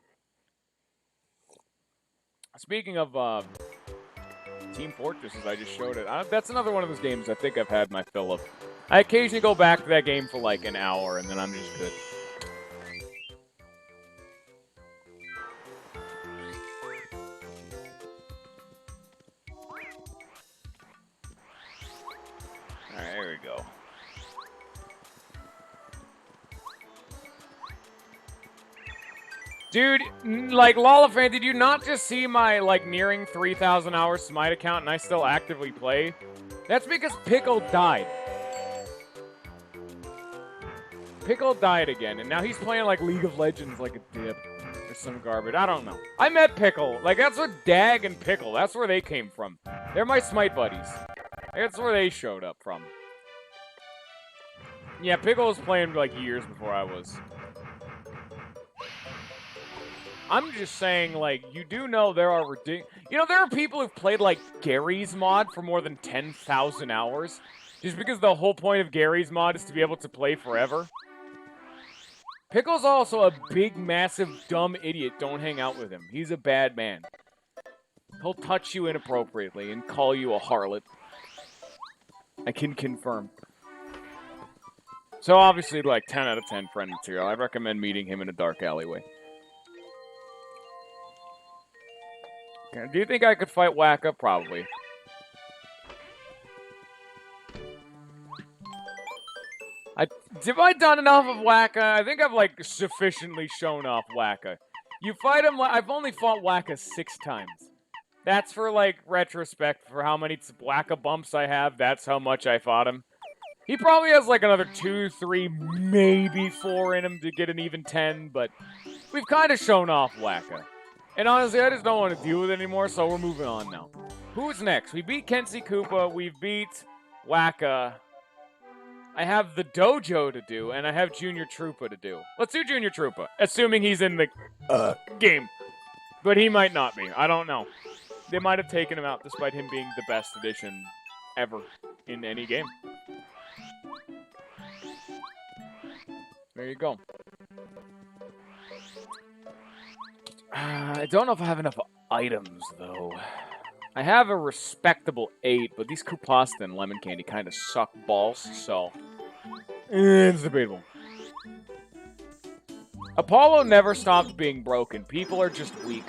Speaking of, Team Fortress, as I just showed it, that's another one of those games I think I've had my fill of. I occasionally go back to that game for, like, an hour, and then I'm just good. Alright, there we go. Dude, like, Lollifan, did you not just see my, like, nearing 3,000 hour Smite account and I still actively play? That's because Pickle died. Pickle died again, and now he's playing, like, League of Legends like a dip. Or some garbage. I don't know. I met Pickle. Like, that's what Dag and Pickle, that's where they came from. They're my Smite buddies. That's where they showed up from. Yeah, Pickle was playing, like, years before I was. I'm just saying, like, you do know there are you know, there are people who've played, like, Gary's mod for more than 10,000 hours. Just because the whole point of Gary's mod is to be able to play forever. Pickle's also a big, massive, dumb idiot. Don't hang out with him. He's a bad man. He'll touch you inappropriately and call you a harlot. I can confirm. So obviously, like, 10 out of 10 friend material. I recommend meeting him in a dark alleyway. Do you think I could fight Wacka? Probably. Have I done enough of Wacka? I think I've, like, sufficiently shown off Wacka. You fight him, I've only fought Wacka 6 times. That's for, like, retrospect for how many Wacka bumps I have. That's how much I fought him. He probably has, like, another 2, 3, maybe 4 in him to get an even 10, but we've kind of shown off Wacka. And honestly, I just don't want to deal with it anymore, so we're moving on now. Who's next? We beat Kenzie Koopa, we've beat Wacka. I have the Dojo to do, and I have Junior Troopa to do. Let's do Junior Troopa, assuming he's in the game. But he might not be. I don't know. They might have taken him out despite him being the best addition ever in any game. There you go. I don't know if I have enough items, though. I have a respectable 8, but these Kupasta and lemon candy kind of suck balls, so it's debatable. Apollo never stopped being broken. People are just weak.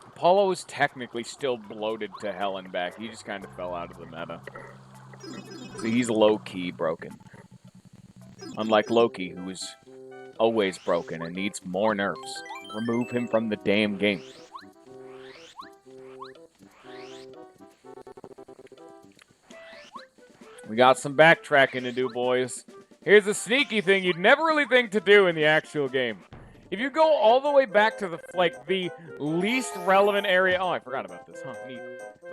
Apollo is technically still bloated to hell and back. He just kind of fell out of the meta. So he's low-key broken. Unlike Loki, who is always broken and needs more nerfs. Remove him from the damn game. We got some backtracking to do, boys. Here's a sneaky thing you'd never really think to do in the actual game. If you go all the way back to the least relevant area... Oh, I forgot about this. Huh, neat.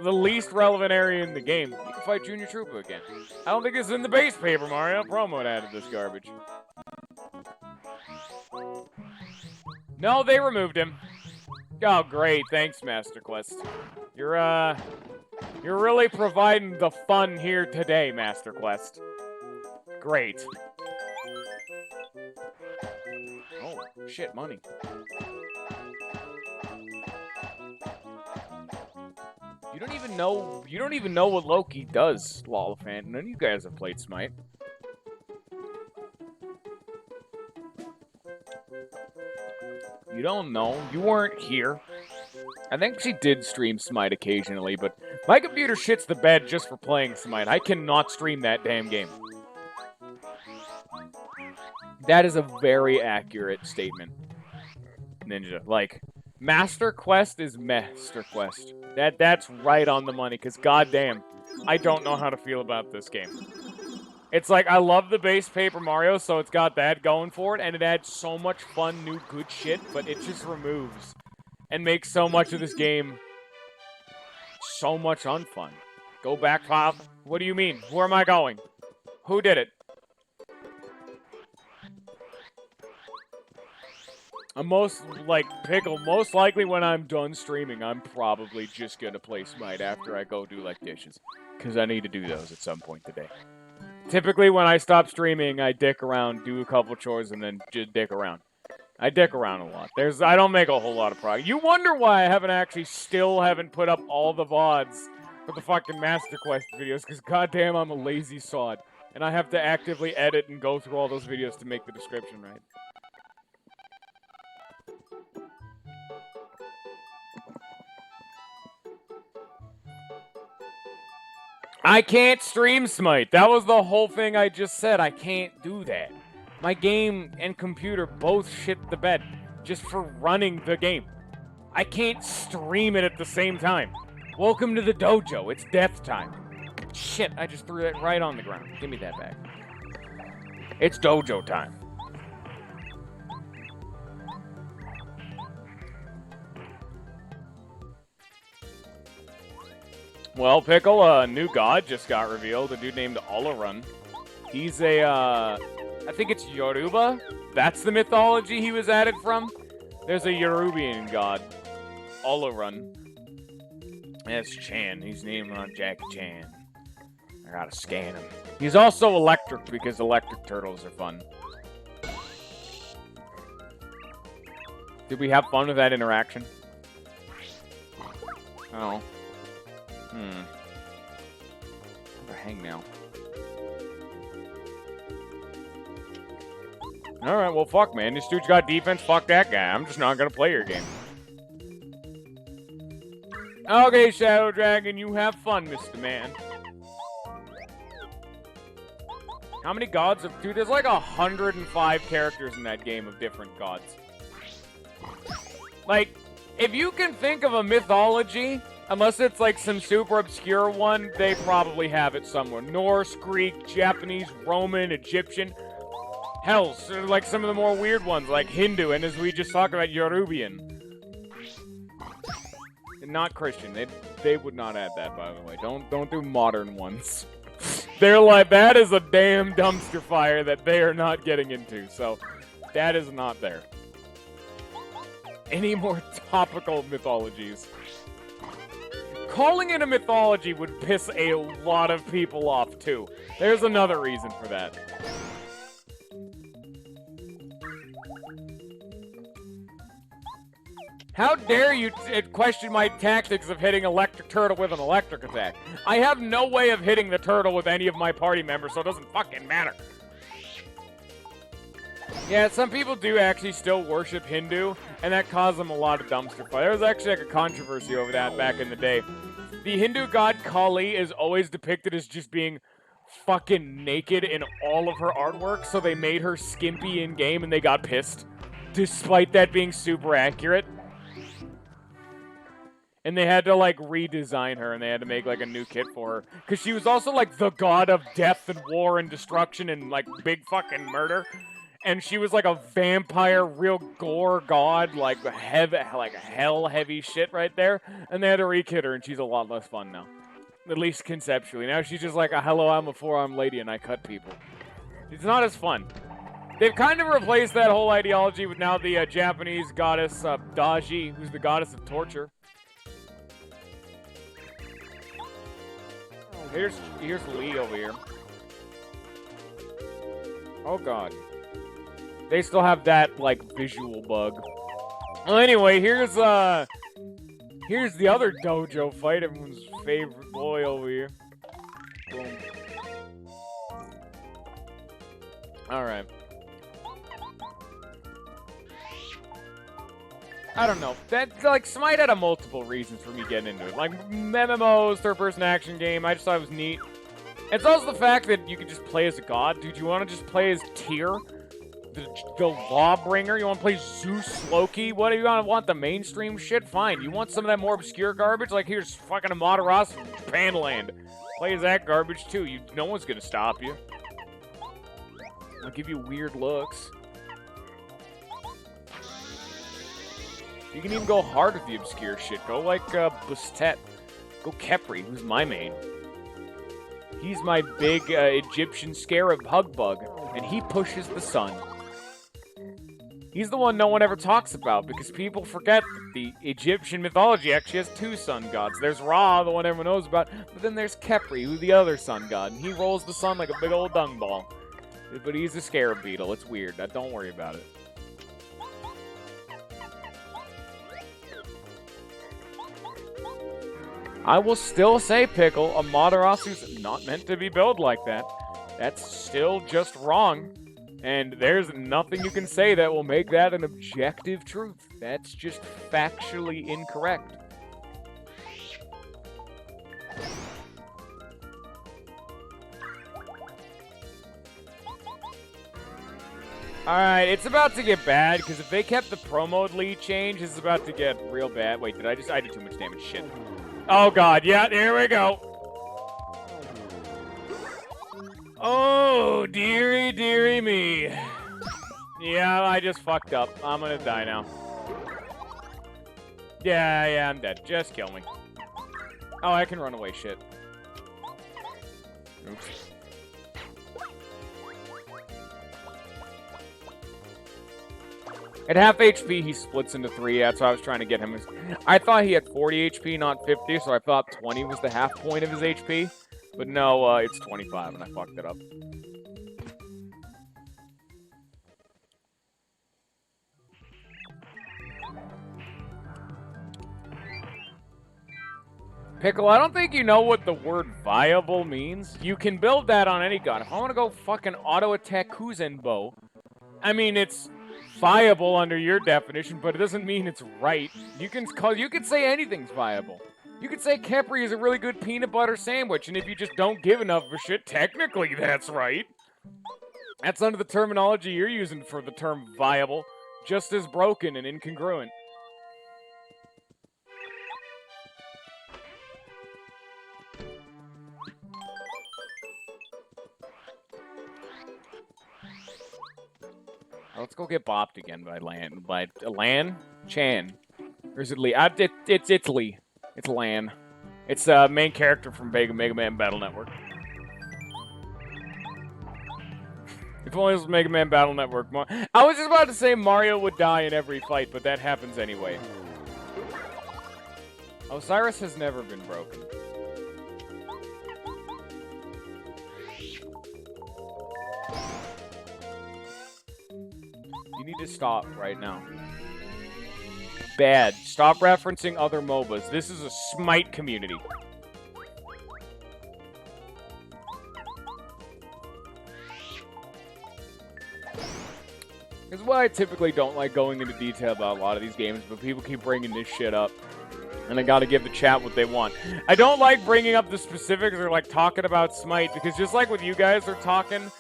The least relevant area in the game, you can fight Junior Troopa again. I don't think it's in the base Paper Mario promo that added this garbage. No, they removed him. Oh, great. Thanks, Master Quest. You're really providing the fun here today, Master Quest. Great. Oh, shit, money. You don't even know what Loki does, Lollifant. None of you guys have played Smite. You don't know. You weren't here. I think she did stream Smite occasionally, but my computer shits the bed just for playing Smite. I cannot stream that damn game. That is a very accurate statement, Ninja. Like, Master Quest is Master Quest. That's right on the money, because goddamn, I don't know how to feel about this game. It's like, I love the base Paper Mario, so it's got that going for it, and it adds so much fun, new, good shit, but it just removes and makes so much of this game so much unfun. Go back, Pop. What do you mean? Where am I going? Who did it? Pickle, most likely when I'm done streaming, I'm probably just gonna play Smite after I go do, like, dishes. Because I need to do those at some point today. Typically, when I stop streaming, I dick around, do a couple chores, and then just dick around. I dick around a lot. I don't make a whole lot of progress. You wonder why I haven't put up all the VODs for the fucking Master Quest videos, because goddamn, I'm a lazy sod. And I have to actively edit and go through all those videos to make the description right. I can't stream Smite. That was the whole thing I just said. I can't do that. My game and computer both shit the bed just for running the game. I can't stream it at the same time. Welcome to the dojo. It's death time. Shit, I just threw that right on the ground. Give me that back. It's dojo time. Well, Pickle, a new god just got revealed. A dude named Olorun. He's I think it's Yoruba. That's the mythology he was added from. There's a Yorubian god, Olorun. That's Chan. He's named on Jackie Chan. I gotta scan him. He's also electric because electric turtles are fun. Did we have fun with that interaction? Oh. Where hang now? Alright, well, fuck, man. This dude's got defense. Fuck that guy. I'm just not gonna play your game. Okay, Shadow Dragon, you have fun, Mr. Man. How many gods of... Dude, there's like 105 characters in that game of different gods. Like, if you can think of a mythology... Unless it's like some super obscure one, they probably have it somewhere. Norse, Greek, Japanese, Roman, Egyptian. Hell, so like some of the more weird ones, like Hindu, and as we just talked about, Yorubian. And not Christian. They would not add that, by the way. Don't do modern ones. They're like, that is a damn dumpster fire that they are not getting into, so that is not there. Any more topical mythologies? Calling it a mythology would piss a lot of people off, too. There's another reason for that. How dare you question my tactics of hitting electric turtle with an electric attack? I have no way of hitting the turtle with any of my party members, so it doesn't fucking matter. Yeah, some people do actually still worship Hindu, and that caused them a lot of dumpster fire. There was actually like a controversy over that back in the day. The Hindu god Kali is always depicted as just being fucking naked in all of her artwork, so they made her skimpy in game and they got pissed, despite that being super accurate. And they had to, like, redesign her, and they had to make, like, a new kit for her. Because she was also, like, the god of death and war and destruction and, like, big fucking murder. And she was, like, a vampire, real gore god, like, hell-heavy shit right there. And they had to re-kit her, and she's a lot less fun now. At least conceptually. Now she's just like, hello, I'm a forearm lady, and I cut people. It's not as fun. They've kind of replaced that whole ideology with now the Japanese goddess, Daji, who's the goddess of torture. Here's Lee over here. Oh god. They still have that, like, visual bug. Well, anyway, here's the other dojo fight, everyone's favorite boy over here. Boom. Alright. I don't know. That, like, Smite had multiple reasons for me getting into it. Like, MMOs, third-person action game, I just thought it was neat. It's also the fact that you can just play as a god. Dude, you want to just play as Tyr? The Lawbringer? You want to play Zeus, Loki? What do you want? The mainstream shit? Fine. You want some of that more obscure garbage? Like, here's fucking Amaterasu from Japanland. Play as that garbage, too. No one's gonna stop you. I'll give you weird looks. You can even go hard with the obscure shit. Go like Bustet. Go Kepri, who's my main. He's my big Egyptian scarab hug bug, and he pushes the sun. He's the one no one ever talks about, because people forget that the Egyptian mythology actually has two sun gods. There's Ra, the one everyone knows about, but then there's Kepri, who's the other sun god, and he rolls the sun like a big old dung ball. But he's a scarab beetle. It's weird. Don't worry about it. I will still say, Pickle, Amaterasu's not meant to be built like that. That's still just wrong. And there's nothing you can say that will make that an objective truth. That's just factually incorrect. Alright, it's about to get bad, because if they kept the Pro Mode lead change, it's about to get real bad. Wait, I did too much damage. Shit. Oh god, yeah, here we go. Oh, dearie, dearie me. Yeah, I just fucked up. I'm gonna die now. Yeah, I'm dead. Just kill me. Oh, I can run away, shit. Oops. At half HP, he splits into 3. That's why I was trying to get him. I thought he had 40 HP, not 50, so I thought 20 was the half point of his HP. But no, it's 25, and I fucked it up. Pickle, I don't think you know what the word viable means. You can build that on any gun. If I want to go fucking auto-attack Kuzenbo, I mean, it's viable under your definition, but it doesn't mean it's right. You can say anything's viable. You could say Kepri is a really good peanut butter sandwich, and if you just don't give enough of a shit, technically that's right. That's under the terminology you're using for the term viable, just as broken and incongruent. Let's go get bopped again by Lan Chan. Or is it Lee? It's Lee. It's Lan. It's the main character from Mega Man Battle Network. If only it was Mega Man Battle Network. I was just about to say Mario would die in every fight, but that happens anyway. Osiris has never been broken. You need to stop right now. bad. Stop referencing other MOBAs. This is a Smite community. This is why I typically don't like going into detail about a lot of these games, but people keep bringing this shit up. And I gotta give the chat what they want. I don't like bringing up the specifics or like talking about Smite, because just like with you guys are talking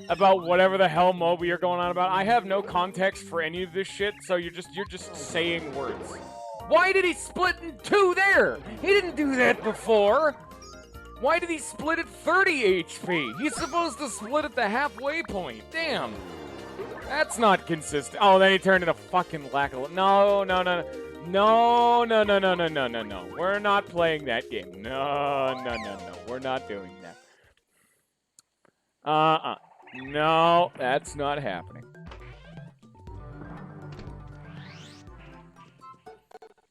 about whatever the hell MOBA you're going on about, I have no context for any of this shit, so you're just saying words. Why did he split in two there? He didn't do that before. Why did he split at 30 HP? He's supposed to split at the halfway point. Damn. That's not consistent. Oh, then he turned into fucking lackluster. No. No. We're not playing that game. No. We're not doing that. No, that's not happening.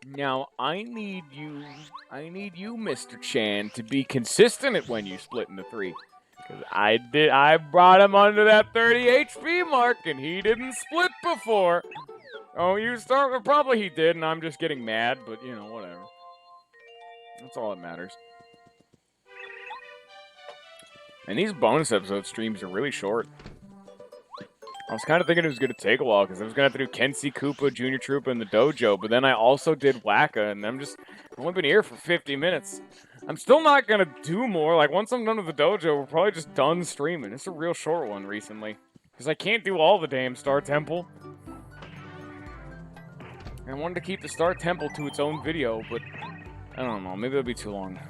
Now, I need you, Mr. Chan, to be consistent at when you split into 3. Because I brought him under that 30 HP mark, and he didn't split before. Oh, you start with probably he did, and I'm just getting mad, but, you know, whatever. That's all that matters. And these bonus episode streams are really short. I was kind of thinking it was going to take a while, because I was going to have to do Kenshi, Koopa, Junior Troopa, and the Dojo, but then I also did Wacka, and I've only been here for 50 minutes. I'm still not going to do more. Like, once I'm done with the Dojo, we're probably just done streaming. It's a real short one recently, because I can't do all the damn Star Temple. I wanted to keep the Star Temple to its own video, but I don't know. Maybe it'll be too long.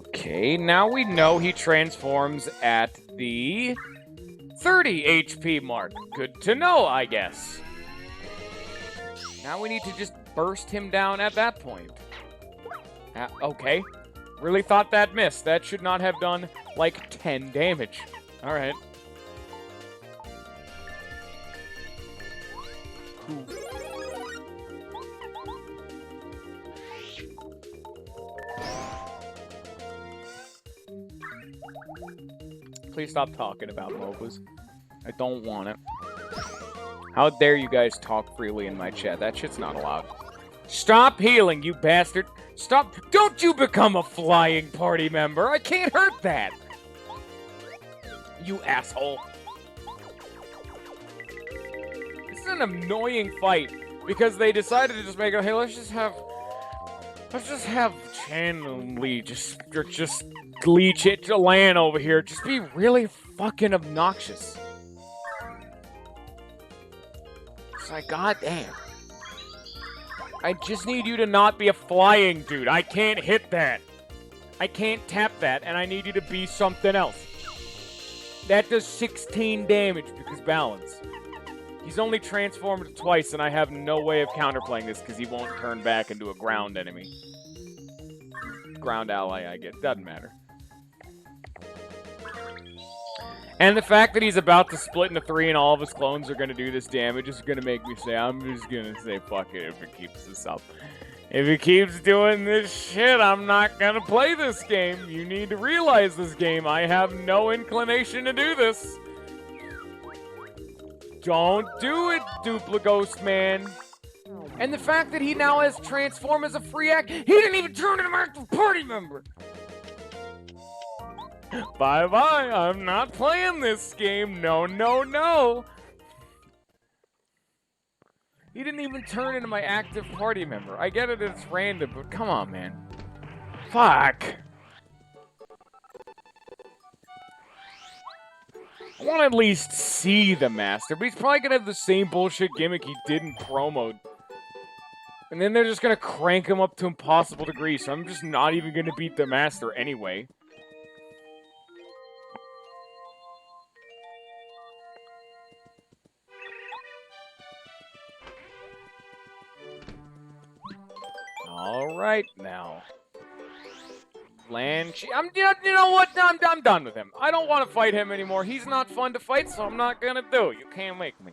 Okay, now we know he transforms at the 30 HP mark. Good to know, I guess. Now we need to just burst him down at that point. Okay. Really thought that missed. That should not have done, like, 10 damage. Alright. Cool. Please stop talking about MOBAs. I don't want it. How dare you guys talk freely in my chat? That shit's not allowed. Stop healing, you bastard! Stop! Don't you become a flying party member! I can't hurt that! You asshole. This is an annoying fight, because they decided to just make it, hey, let's just have Chan and Lee just leech it to Lan over here. Just be really fucking obnoxious. It's like, goddamn. I just need you to not be a flying dude. I can't hit that. I can't tap that, and I need you to be something else. That does 16 damage because balance. He's only transformed twice, and I have no way of counterplaying this because he won't turn back into a ground enemy. Ground ally, I get. Doesn't matter. And the fact that he's about to split into 3 and all of his clones are going to do this damage is going to make me say, I'm just going to say, fuck it if it keeps this up. If he keeps doing this shit, I'm not going to play this game. You need to realize this game. I have no inclination to do this. Don't do it, Duplighost Man. And the fact that he now has transformed as a free act, he didn't even turn into an active party member. Bye-bye, I'm not playing this game. No. He didn't even turn into my active party member. I get it, it's random, but come on, man. Fuck. I want to at least see the Master, but he's probably going to have the same bullshit gimmick he did in promo. And then they're just going to crank him up to impossible degrees, so I'm just not even going to beat the Master anyway. Alright, now. Lan... You know what? I'm done with him. I don't want to fight him anymore. He's not fun to fight, so I'm not gonna do it. You can't make me.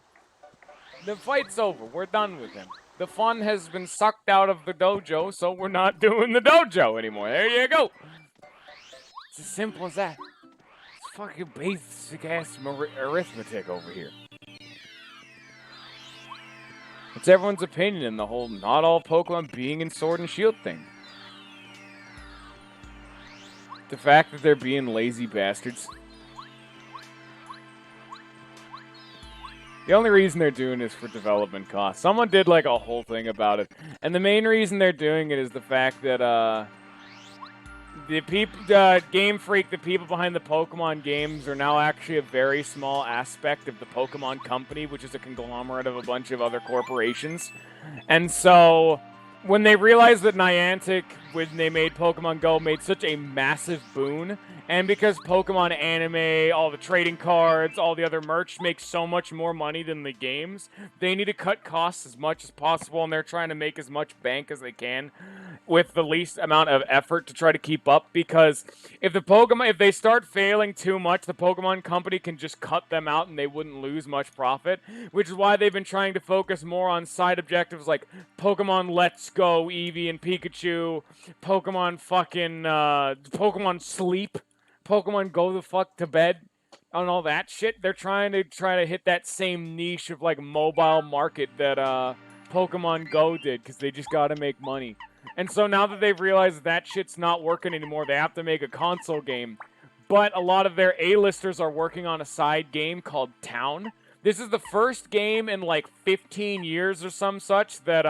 The fight's over. We're done with him. The fun has been sucked out of the dojo, so we're not doing the dojo anymore. There you go. It's as simple as that. It's fucking basic-ass arithmetic over here. It's everyone's opinion in the whole not all Pokemon being in Sword and Shield thing. The fact that they're being lazy bastards. The only reason they're doing this for development costs. Someone did like a whole thing about it. And the main reason they're doing it is the fact that the people, Game Freak, the people behind the Pokemon games, are now actually a very small aspect of the Pokemon Company, which is a conglomerate of a bunch of other corporations. And so, when they realized that Niantic, when they made Pokemon Go, made such a massive boon, and because Pokemon anime, all the trading cards, all the other merch makes so much more money than the games, they need to cut costs as much as possible, and they're trying to make as much bank as they can with the least amount of effort to try to keep up, because if they start failing too much, the Pokemon Company can just cut them out and they wouldn't lose much profit, which is why they've been trying to focus more on side objectives like Pokemon Let's Go, Eevee and Pikachu, Pokemon Pokemon Sleep, Pokemon Go the fuck to bed, and all that shit. They're trying to hit that same niche of like mobile market that Pokemon Go did, because they just gotta make money. And so now that they've realized that shit's not working anymore, they have to make a console game. But a lot of their A-listers are working on a side game called Town. This is the first game in like 15 years or some such that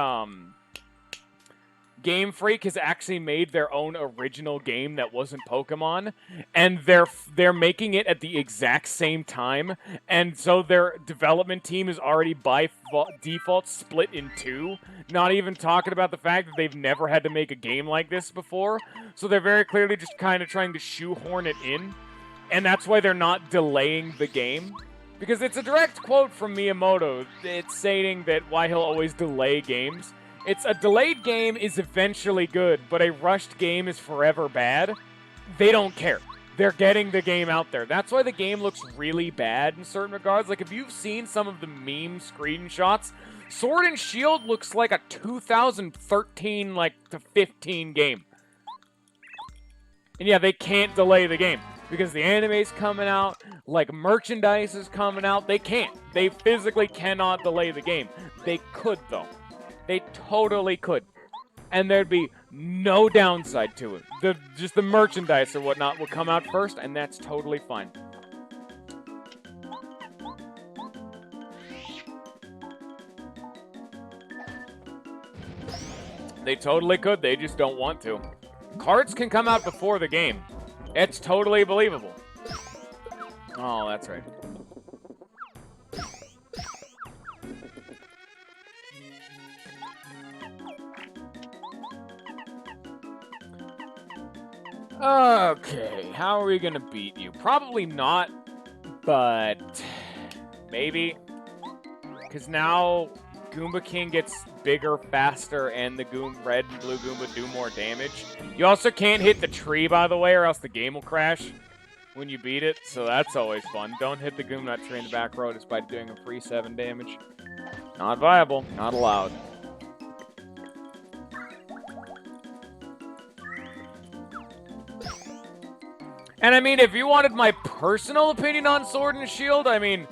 Game Freak has actually made their own original game that wasn't Pokemon, and they're making it at the exact same time, and so their development team is already by default split in two, not even talking about the fact that they've never had to make a game like this before, so they're very clearly just kind of trying to shoehorn it in, and that's why they're not delaying the game. Because it's a direct quote from Miyamoto. It's saying that why he'll always delay games. It's a delayed game is eventually good, but a rushed game is forever bad. They don't care. They're getting the game out there. That's why the game looks really bad in certain regards. Like, if you've seen some of the meme screenshots, Sword and Shield looks like a 2013, to 15 game. And yeah, they can't delay the game. Because the anime's coming out, like merchandise is coming out. They can't. They physically cannot delay the game. They could, though. They totally could. And there'd be no downside to it. Just the merchandise or whatnot will come out first, and that's totally fine. They totally could, they just don't want to. Cards can come out before the game. It's totally believable. Oh, that's right. Okay, how are we gonna beat you? Probably not, but maybe. Because now Goomba King gets bigger, faster, and the red and blue Goomba do more damage. You also can't hit the tree, by the way, or else the game will crash when you beat it, so that's always fun. Don't hit the Goomba tree in the back row despite doing a free 7 damage. Not viable, not allowed. And I mean, if you wanted my personal opinion on Sword and Shield, I mean,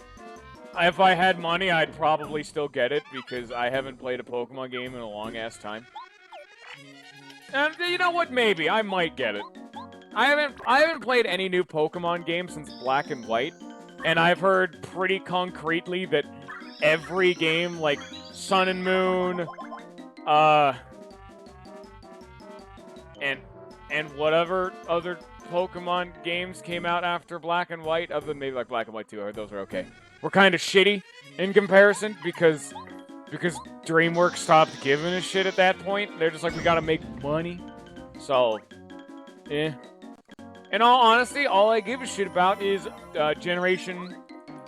if I had money, I'd probably still get it, because I haven't played a Pokemon game in a long-ass time. And you know what? Maybe. I might get it. I haven't played any new Pokemon game since Black and White, and I've heard pretty concretely that every game, like Sun and Moon, and whatever other Pokemon games came out after Black and White, other than maybe like Black and White 2, I heard those are okay. We're kind of shitty in comparison because DreamWorks stopped giving a shit at that point. They're just like, we gotta make money. So, eh. In all honesty, all I give a shit about is Generation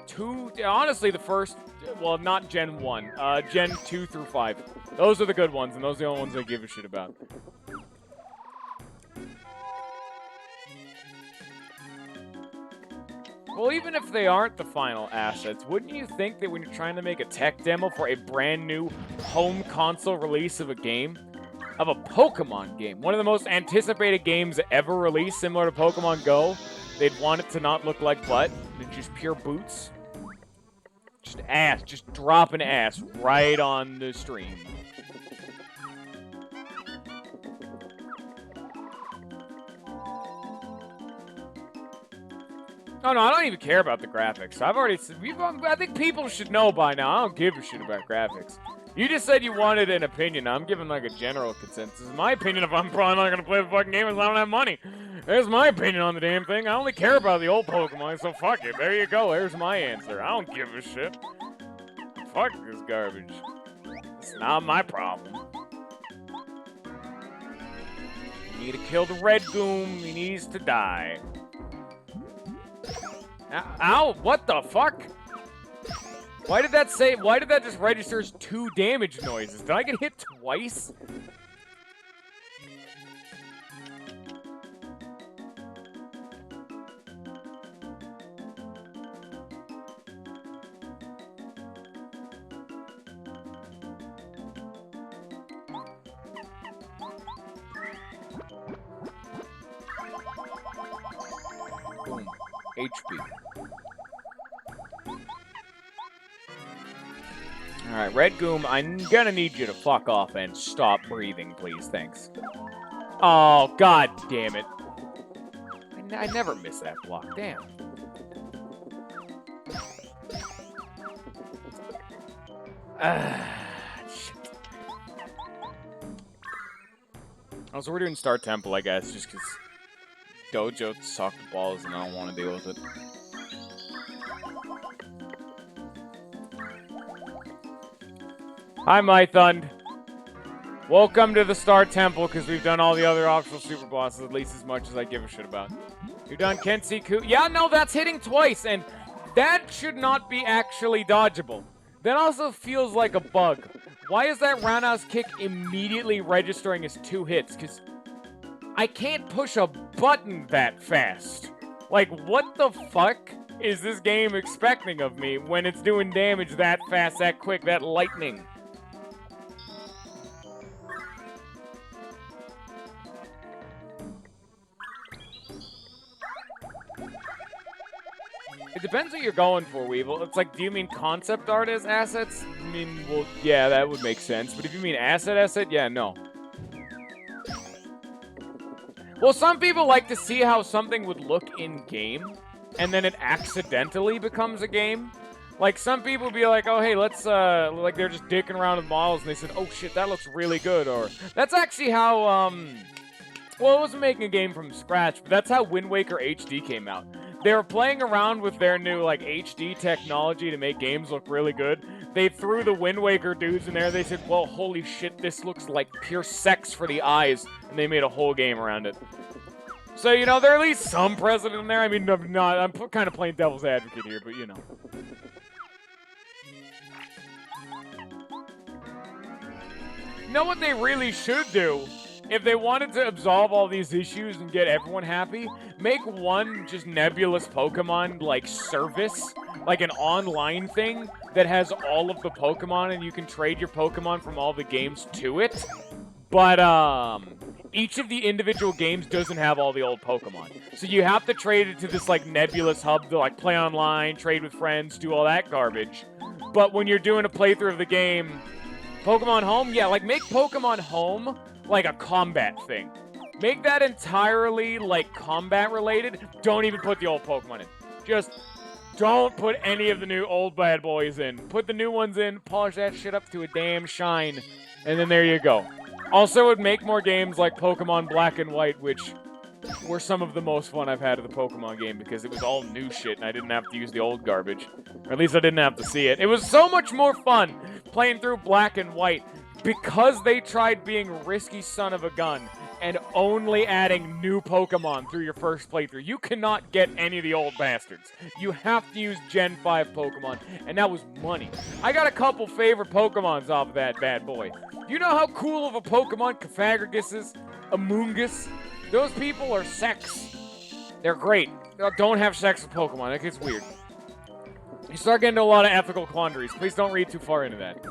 2. Honestly, the first, well, not Gen 1. Gen 2 through 5. Those are the good ones, and those are the only ones I give a shit about. Well, even if they aren't the final assets, wouldn't you think that when you're trying to make a tech demo for a brand new home console release of a game, of a Pokemon game, one of the most anticipated games ever released, similar to Pokemon Go, they'd want it to not look like butt, and just pure boots? Just ass, just dropping ass right on the stream. Oh, no, I don't even care about the graphics. I've already said, I think people should know by now. I don't give a shit about graphics. You just said you wanted an opinion. I'm giving like a general consensus. My opinion, if I'm probably not going to play the fucking game, is I don't have money. There's my opinion on the damn thing. I only care about the old Pokemon, so fuck it. There you go. There's my answer. I don't give a shit. Fuck this garbage. It's not my problem. You need to kill the red goom. He needs to die. Ow, what the fuck? Why did that just register as 2 damage noises? Did I get hit twice? Boom. HP. Alright, Red Goom, I'm gonna need you to fuck off and stop breathing, please. Thanks. Oh, god damn it. I never miss that block. Damn. Shit. Also, we're doing Star Temple, I guess, just because Dojo sucked balls and I don't want to deal with it. Hi, Mythund. Welcome to the Star Temple, because we've done all the other optional super bosses at least as much as I give a shit about. You've done Kensiku. Yeah, no, that's hitting twice, and that should not be actually dodgeable. That also feels like a bug. Why is that roundhouse kick immediately registering as 2 hits? Because I can't push a button that fast. Like, what the fuck is this game expecting of me when it's doing damage that fast, that quick, that lightning? It depends what you're going for, Weevil. It's like, do you mean concept art as assets? I mean, well, yeah, that would make sense. But if you mean asset, yeah, no. Well, some people like to see how something would look in-game, and then it accidentally becomes a game. Like, some people be like, oh, hey, let's, like, they're just dicking around with models, and they said, oh, shit, that looks really good, or... That's actually how, well, it wasn't making a game from scratch, but that's how Wind Waker HD came out. They were playing around with their new, like, HD technology to make games look really good. They threw the Wind Waker dudes in there. They said, well, holy shit, this looks like pure sex for the eyes. And they made a whole game around it. So, you know, there's at least some precedent in there. I mean, I'm kind of playing devil's advocate here, but, you know. You know what they really should do? If they wanted to absolve all these issues and get everyone happy, make one just nebulous Pokemon, like, service, like an online thing that has all of the Pokemon and you can trade your Pokemon from all the games to it. But, each of the individual games doesn't have all the old Pokemon. So you have to trade it to this, like, nebulous hub to, like, play online, trade with friends, do all that garbage. But when you're doing a playthrough of the game, Pokemon Home, yeah, like, make Pokemon Home like a combat thing. Make that entirely, like, combat related. Don't even put the old Pokemon in. Just don't put any of the new old bad boys in. Put the new ones in, polish that shit up to a damn shine, and then there you go. Also, it would make more games like Pokemon Black and White, which were some of the most fun I've had of the Pokemon game because it was all new shit and I didn't have to use the old garbage. Or at least I didn't have to see it. It was so much more fun playing through Black and White because they tried being risky son of a gun and only adding new Pokemon through your first playthrough. You cannot get any of the old bastards. You have to use Gen 5 Pokemon, and that was money. I got a couple favorite Pokemons off of that bad boy. You know how cool of a Pokemon Cofagrigus is? Amoonguss? Those people are sex. They're great. Don't have sex with Pokemon. That gets weird. You start getting into a lot of ethical quandaries. Please don't read too far into that.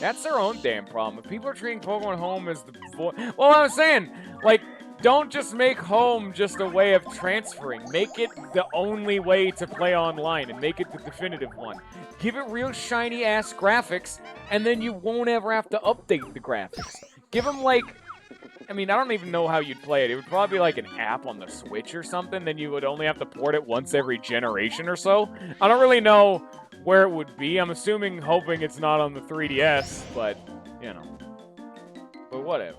That's their own damn problem. If people are treating Pokemon Home as the... Well, I was saying, like, don't just make Home just a way of transferring. Make it the only way to play online and make it the definitive one. Give it real shiny-ass graphics, and then you won't ever have to update the graphics. Give them, like... I mean, I don't even know how you'd play it. It would probably be like an app on the Switch or something. Then you would only have to port it once every generation or so. I don't really know where it would be. I'm hoping it's not on the 3DS, but, you know. But whatever.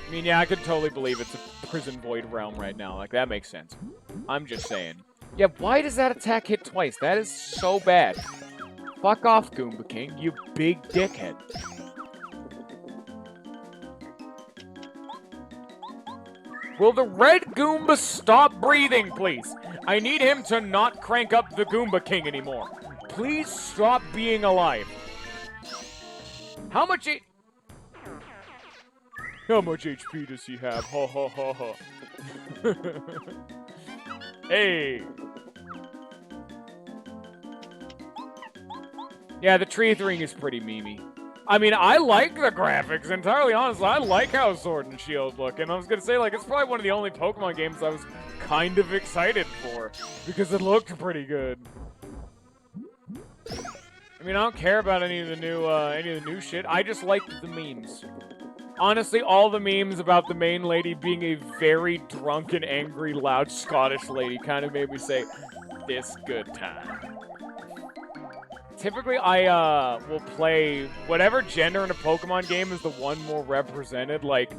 I mean, yeah, I could totally believe it's a Prison Void realm right now. Like, that makes sense. I'm just saying. Yeah, why does that attack hit twice? That is so bad. Fuck off, Goomba King, you big dickhead. Will the red Goomba stop breathing, please? I need him to not crank up the Goomba King anymore. Please stop being alive. How much HP does he have? Ha ha ha ha. Hey. Yeah, the tree thing is pretty memey. I mean, I like the graphics, entirely honest. I like how Sword and Shield look, and I was gonna say, like, it's probably one of the only Pokemon games I was kind of excited for, because it looked pretty good. I mean, I don't care about any of the new shit. I just liked the memes. Honestly, all the memes about the main lady being a very drunk and angry, loud Scottish lady kind of made me say, this good time. Typically, I will play whatever gender in a Pokemon game is the one more represented. Like,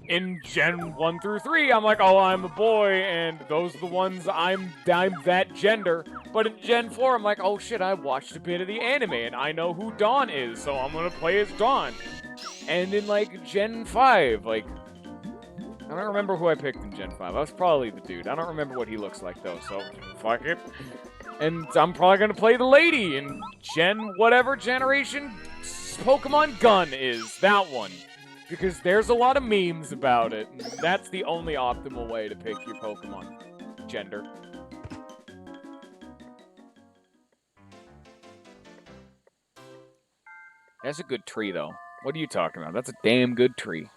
in Gen 1 through 3, I'm like, oh, I'm a boy, and those are the ones I'm that gender. But in Gen 4, I'm like, oh shit, I watched a bit of the anime, and I know who Dawn is, so I'm gonna play as Dawn. And in, like, Gen 5, like, I don't remember who I picked in Gen 5. I was probably the dude. I don't remember what he looks like, though, so fuck it. And I'm probably going to play the lady in Gen whatever generation Pokemon Gun is. That one. Because there's a lot of memes about it. And that's the only optimal way to pick your Pokemon gender. That's a good tree, though. What are you talking about? That's a damn good tree.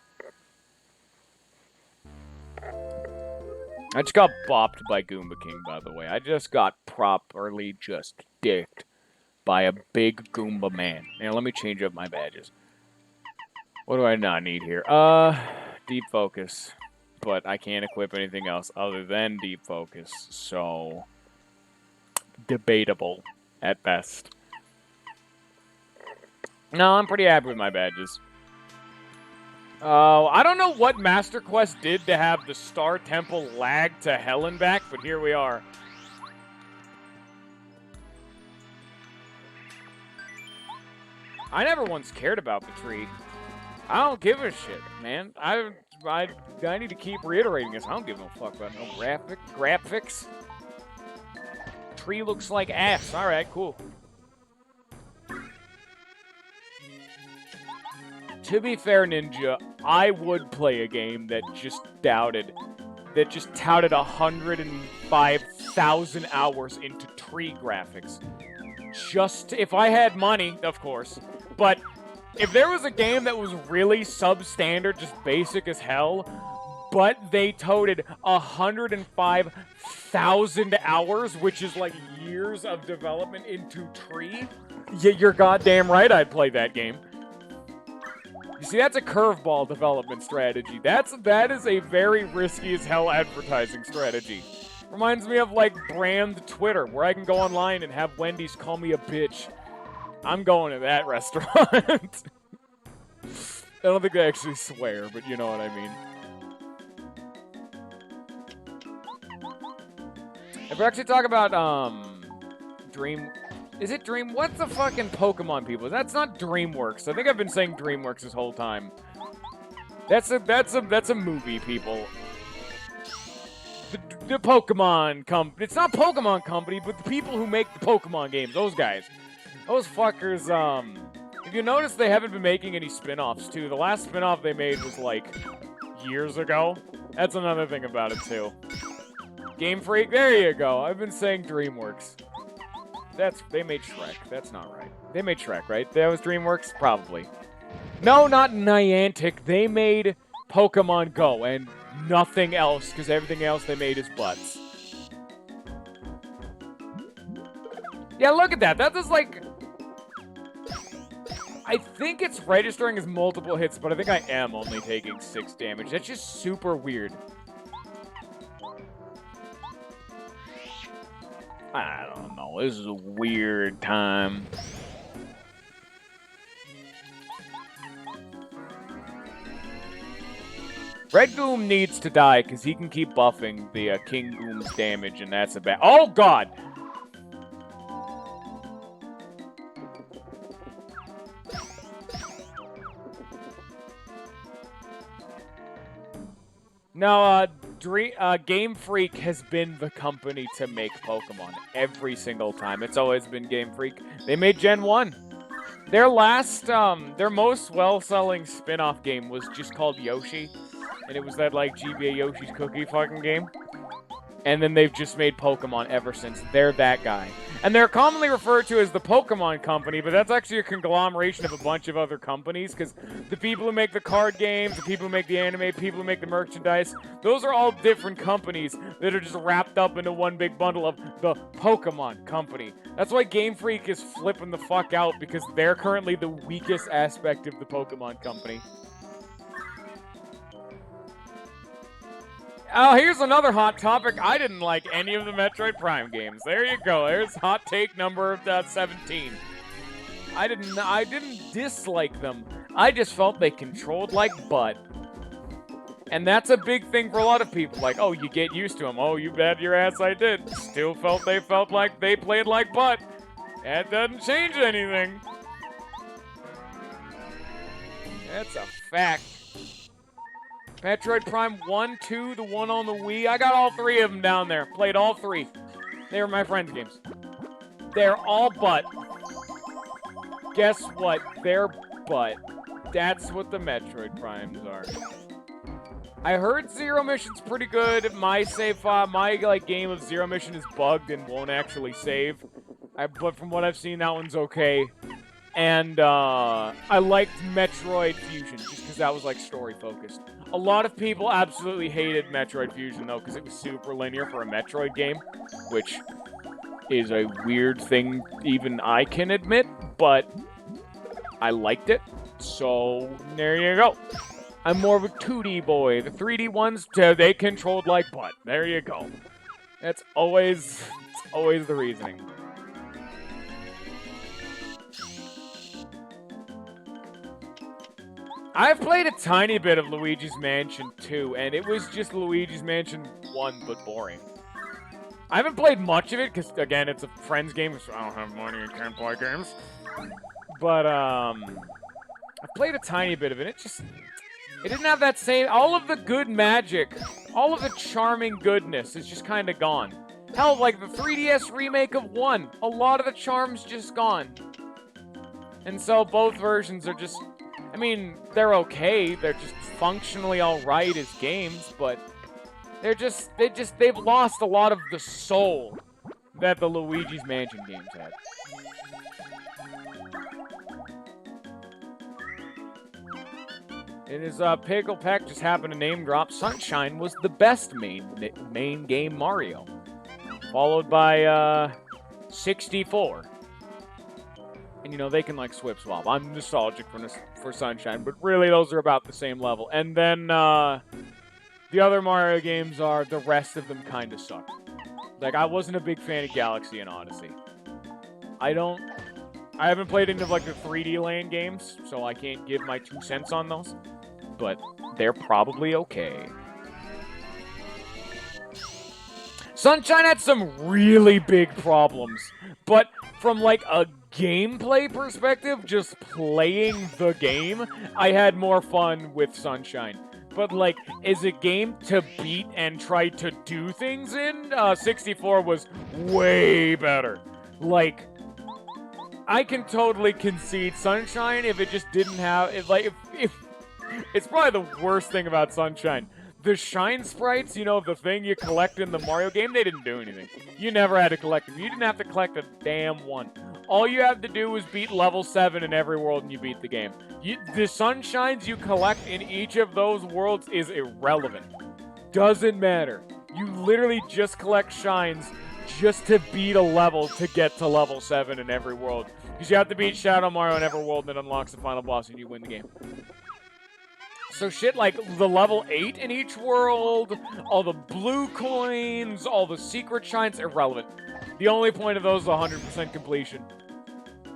I just got bopped by Goomba King, by the way. I just got properly just dicked by a big Goomba man. Now, let me change up my badges. What do I not need here? Deep Focus. But I can't equip anything else other than Deep Focus. So, debatable at best. No, I'm pretty happy with my badges. I don't know what Master Quest did to have the Star Temple lag to hell and back, but here we are. I never once cared about the tree. I don't give a shit, man. I need to keep reiterating this. I don't give no fuck about no graphics. Tree looks like ass. All right, cool. To be fair, Ninja, I would play a game that just touted 105,000 hours into tree graphics. Just, if I had money, of course. But if there was a game that was really substandard, just basic as hell, but they toted 105,000 hours, which is like years of development into tree, you're goddamn right I'd play that game. You see, that's a curveball development strategy. That is a very risky as hell advertising strategy. Reminds me of, like, brand Twitter, where I can go online and have Wendy's call me a bitch. I'm going to that restaurant. I don't think they actually swear, but you know what I mean. If we actually talk about, Dream... Is it Dream? What's the fucking Pokemon people? That's not DreamWorks. I think I've been saying DreamWorks this whole time. That's a movie, people. The Pokemon company. It's not Pokemon Company, but the people who make the Pokemon games. Those guys. Those fuckers, if you notice, they haven't been making any spin-offs, too. The last spin-off they made was, like, years ago. That's another thing about it, too. Game Freak, there you go. I've been saying DreamWorks. They made Shrek. That's not right. They made Shrek, right? That was DreamWorks? Probably. No, not Niantic. They made Pokemon Go and nothing else, because everything else they made is butts. Yeah, look at that. That is like... I think it's registering as multiple hits, but I think I am only taking 6 damage. That's just super weird. I don't know. This is a weird time. Red Goom needs to die because he can keep buffing the King Goom's damage, and that's a bad... Oh, God! No, Game Freak has been the company to make Pokemon every single time. It's always been Game Freak. They made Gen 1. Their last, their most well-selling spin-off game was just called Yoshi. And it was that, like, GBA Yoshi's Cookie fucking game. And then they've just made Pokemon ever since. They're that guy. And they're commonly referred to as the Pokemon Company, but that's actually a conglomeration of a bunch of other companies, because the people who make the card games, the people who make the anime, people who make the merchandise, those are all different companies that are just wrapped up into one big bundle of the Pokemon Company. That's why Game Freak is flipping the fuck out, because they're currently the weakest aspect of the Pokemon Company. Oh, here's another hot topic. I didn't like any of the Metroid Prime games. There you go. There's hot take number 17. I didn't dislike them. I just felt they controlled like butt. And that's a big thing for a lot of people. Like, oh, you get used to them. Oh, you bet your ass I did. Still felt like they played like butt. That doesn't change anything. That's a fact. Metroid Prime 1, 2, the one on the Wii. I got all 3 of them down there. Played all 3. They were my friends' games. They're all butt. Guess what? They're butt. That's what the Metroid Primes are. I heard Zero Mission's pretty good. My save file, my game of Zero Mission is bugged and won't actually save. But from what I've seen, that one's okay. And I liked Metroid Fusion just because that was like story focused. A lot of people absolutely hated Metroid Fusion though because it was super linear for a Metroid game, which is a weird thing even I can admit, but I liked it. So there you go. I'm more of a 2D boy. The 3D ones, they controlled like butt. There you go. It's always the reasoning. I've played a tiny bit of Luigi's Mansion 2, and it was just Luigi's Mansion 1, but boring. I haven't played much of it, because, again, it's a friend's game, so I don't have money and can't play games. But, I've played a tiny bit of it. It didn't have that same... All of the good magic, all of the charming goodness is just kind of gone. Hell, like the 3DS remake of 1, a lot of the charm's just gone. And so both versions are just... I mean, they're okay. They're just functionally alright as games, but they've lost a lot of the soul that the Luigi's Mansion games had. In his Pickle Peck just happened to name drop, Sunshine was the best main game Mario, followed by 64. And, you know, they can, like, swap. I'm nostalgic for Sunshine, but really those are about the same level. And then, the other Mario games the rest of them kind of suck. Like, I wasn't a big fan of Galaxy and Odyssey. I haven't played any of, like, the 3D Land games, so I can't give my 2 cents on those. But they're probably okay. Sunshine had some really big problems, but from, like, a gameplay perspective, just playing the game, I had more fun with Sunshine. But, like, as a game to beat and try to do things in, 64 was way better. Like, I can totally concede Sunshine if it just didn't have, if it's probably the worst thing about Sunshine. The shine sprites, you know, the thing you collect in the Mario game, they didn't do anything. You never had to collect them. You didn't have to collect a damn one. All you have to do was beat level 7 in every world and you beat the game. The sunshines you collect in each of those worlds is irrelevant. Doesn't matter. You literally just collect shines just to beat a level to get to level 7 in every world. Because you have to beat Shadow Mario in every world and it unlocks the final boss and you win the game. So shit like the level 8 in each world, all the blue coins, all the secret shines, irrelevant. The only point of those is 100% completion.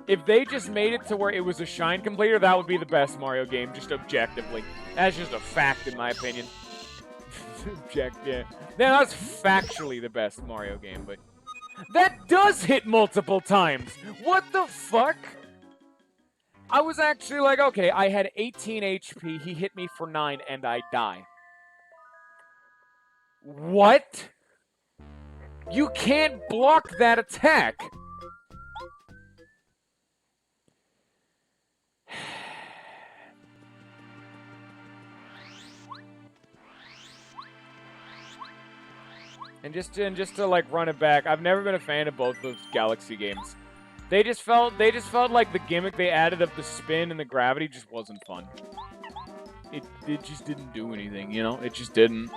If they just made it to where it was a shine completer, that would be the best Mario game, just objectively. That's just a fact in my opinion. Yeah, that's factually the best Mario game, but... That does hit multiple times! What the fuck? I was actually like, okay, I had 18 HP, he hit me for 9, and I die. What? You can't block that attack! And just to like run it back, I've never been a fan of both those Galaxy games. They just felt like the gimmick they added of the spin and the gravity just wasn't fun. It just didn't do anything, you know? It just didn't.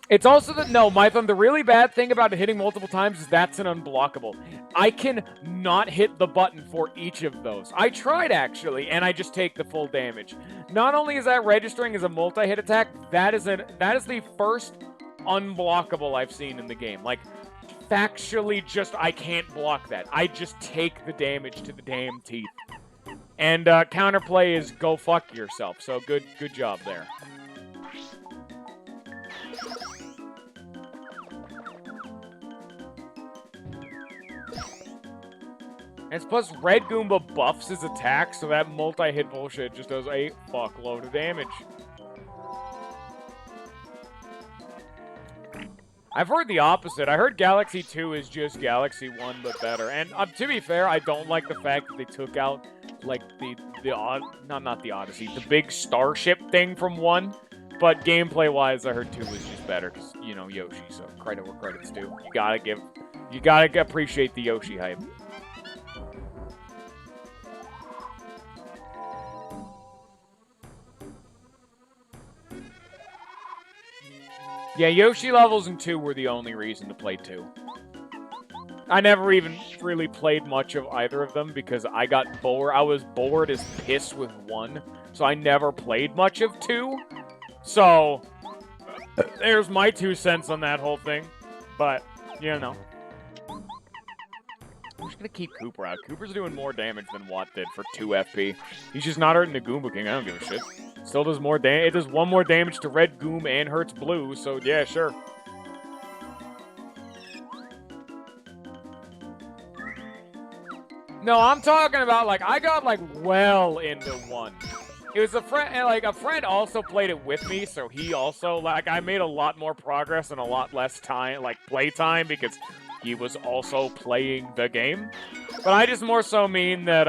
It's also Mython, the really bad thing about it hitting multiple times is that's an unblockable. I can not hit the button for each of those. I tried, actually, and I just take the full damage. Not only is that registering as a multi-hit attack, that is the first unblockable I've seen in the game. Like, factually, just I can't block that. I just take the damage to the damn teeth. And counterplay is go fuck yourself. So good job there. And plus, Red Goomba buffs his attack, so that multi-hit bullshit just does a fuckload of damage. I've heard the opposite. I heard Galaxy 2 is just Galaxy 1, but better. And to be fair, I don't like the fact that they took out, like, not the Odyssey, the big starship thing from 1. But gameplay-wise, I heard 2 was just better, because, you know, Yoshi, so credit where credit's due. You gotta appreciate the Yoshi hype. Yeah, Yoshi levels in 2 were the only reason to play 2. I never even really played much of either of them because I got bored. I was bored as piss with 1, so I never played much of 2. So, there's my 2 cents on that whole thing. But, you know. I'm just gonna keep Cooper out. Cooper's doing more damage than Watt did for 2 FP. He's just not hurting the Goomba King. I don't give a shit. Still does more damage. It does 1 more damage to Red Goom and hurts Blue, so yeah, sure. No, I'm talking about, like, I got, like, well into 1. It was a friend, and, like, a friend also played it with me, so he also, like, I made a lot more progress and a lot less time, like, play time, because he was also playing the game. But I just more so mean that,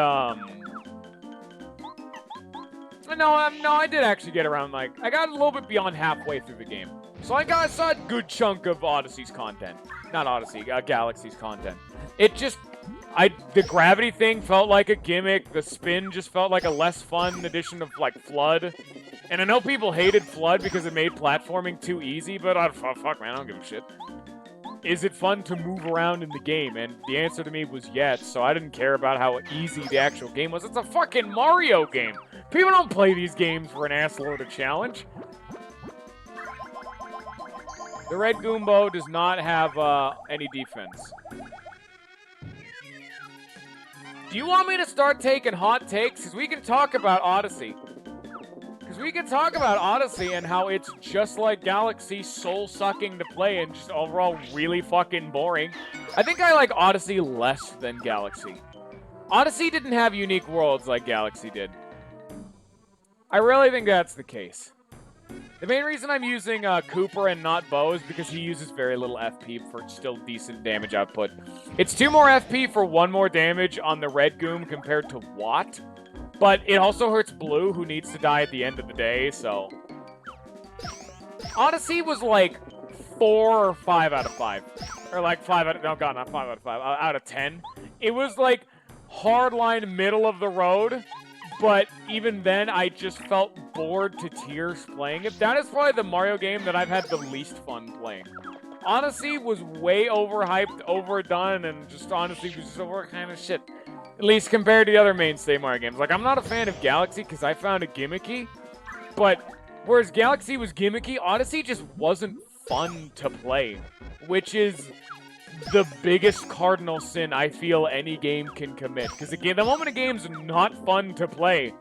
No, I did actually get around, like, I got a little bit beyond halfway through the game. So I saw a good chunk of Odyssey's content. Not Odyssey, Galaxy's content. It just, the gravity thing felt like a gimmick. The spin just felt like a less fun addition of, like, Flood. And I know people hated Flood because it made platforming too easy, but fuck, man, I don't give a shit. Is it fun to move around in the game? And the answer to me was yes, so I didn't care about how easy the actual game was. It's a fucking Mario game! People don't play these games for an assload of challenge. The Red Goombo does not have any defense. Do you want me to start taking hot takes? Because we can talk about Odyssey. Because we can talk about Odyssey and how it's just like Galaxy, soul-sucking to play and just overall really fucking boring. I think I like Odyssey less than Galaxy. Odyssey didn't have unique worlds like Galaxy did. I really think that's the case. The main reason I'm using Cooper and not Bo is because he uses very little FP for still decent damage output. It's 2 more FP for 1 more damage on the red Goom compared to Watt, but it also hurts Blue, who needs to die at the end of the day, so... Odyssey was like 4 or 5 out of 5. Or like 5 out of... No, God, not 5 out of 5. Out of 10. It was like hardline middle of the road, but even then, I just felt bored to tears playing it. That is probably the Mario game that I've had the least fun playing. Odyssey was way overhyped, overdone, and just honestly was just over kind of shit. At least compared to the other mainstay Mario games. Like, I'm not a fan of Galaxy because I found it gimmicky, but whereas Galaxy was gimmicky, Odyssey just wasn't fun to play, which is the biggest cardinal sin I feel any game can commit. Because again, the moment a game's not fun to play,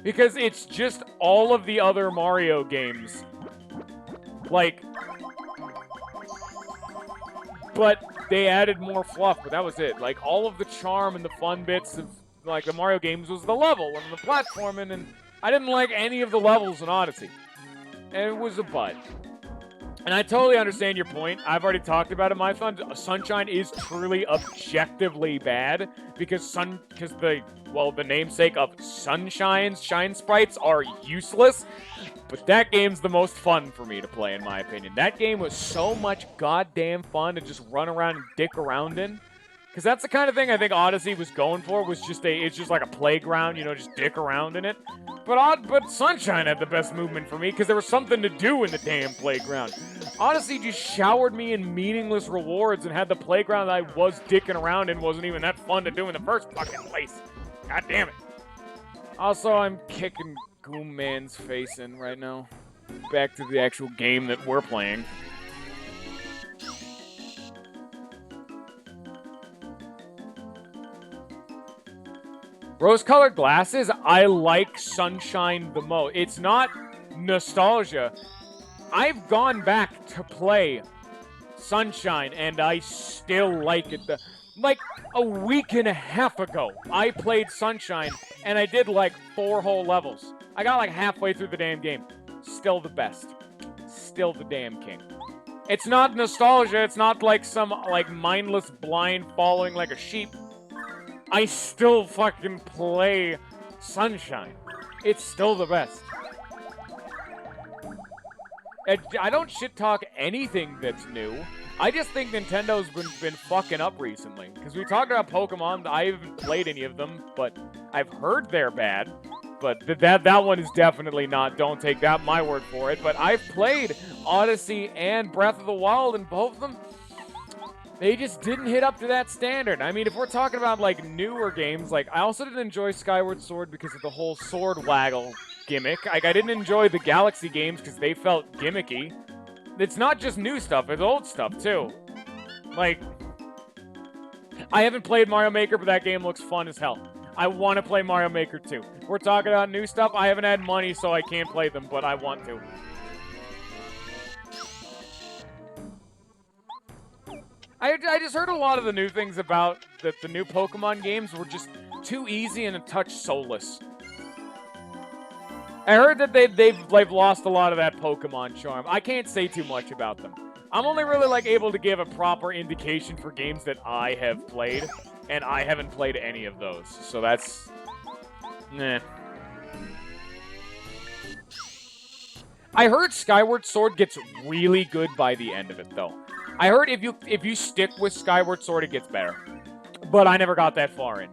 because it's just all of the other Mario games. Like, but they added more fluff, but that was it. Like, all of the charm and the fun bits of, like, the Mario games was the level and the platforming, and I didn't like any of the levels in Odyssey. And it was a butt. And I totally understand your point. I've already talked about it. My fun Sunshine is truly objectively bad because the namesake of Sunshine's shine sprites are useless. But that game's the most fun for me to play, in my opinion. That game was so much goddamn fun to just run around and dick around in. Because that's the kind of thing I think Odyssey was going for, was just it's just like a playground, you know, just dick around in it. But Sunshine had the best movement for me, because there was something to do in the damn playground. Odyssey just showered me in meaningless rewards and had the playground that I was dicking around in wasn't even that fun to do in the first fucking place. God damn it. Also, I'm kicking Goom Man's face in right now. Back to the actual game that we're playing. Rose-colored glasses, I like Sunshine the most. It's not nostalgia. I've gone back to play Sunshine, and I still like it. Like, a week and a half ago, I played Sunshine, and I did, like, 4 whole levels. I got, like, halfway through the damn game. Still the best. Still the damn king. It's not nostalgia. It's not, like, some, like, mindless blind following like a sheep. I still fucking play Sunshine. It's still the best. I don't shit-talk anything that's new. I just think Nintendo's been fucking up recently. Because we talked about Pokemon. I haven't played any of them, but I've heard they're bad. But that one is definitely not. Don't take my word for it. But I've played Odyssey and Breath of the Wild, and both of them, they just didn't hit up to that standard. I mean, if we're talking about, like, newer games, like, I also didn't enjoy Skyward Sword because of the whole sword waggle gimmick. Like, I didn't enjoy the Galaxy games because they felt gimmicky. It's not just new stuff, it's old stuff, too. Like, I haven't played Mario Maker, but that game looks fun as hell. I want to play Mario Maker 2. If we're talking about new stuff, I haven't had money, so I can't play them, but I want to. I just heard a lot of the new things about that the new Pokemon games were just too easy and a touch soulless. I heard that they've lost a lot of that Pokemon charm. I can't say too much about them. I'm only really like able to give a proper indication for games that I have played, and I haven't played any of those. So that's nah. I heard Skyward Sword gets really good by the end of it, though. I heard if you stick with Skyward Sword, it gets better. But I never got that far in.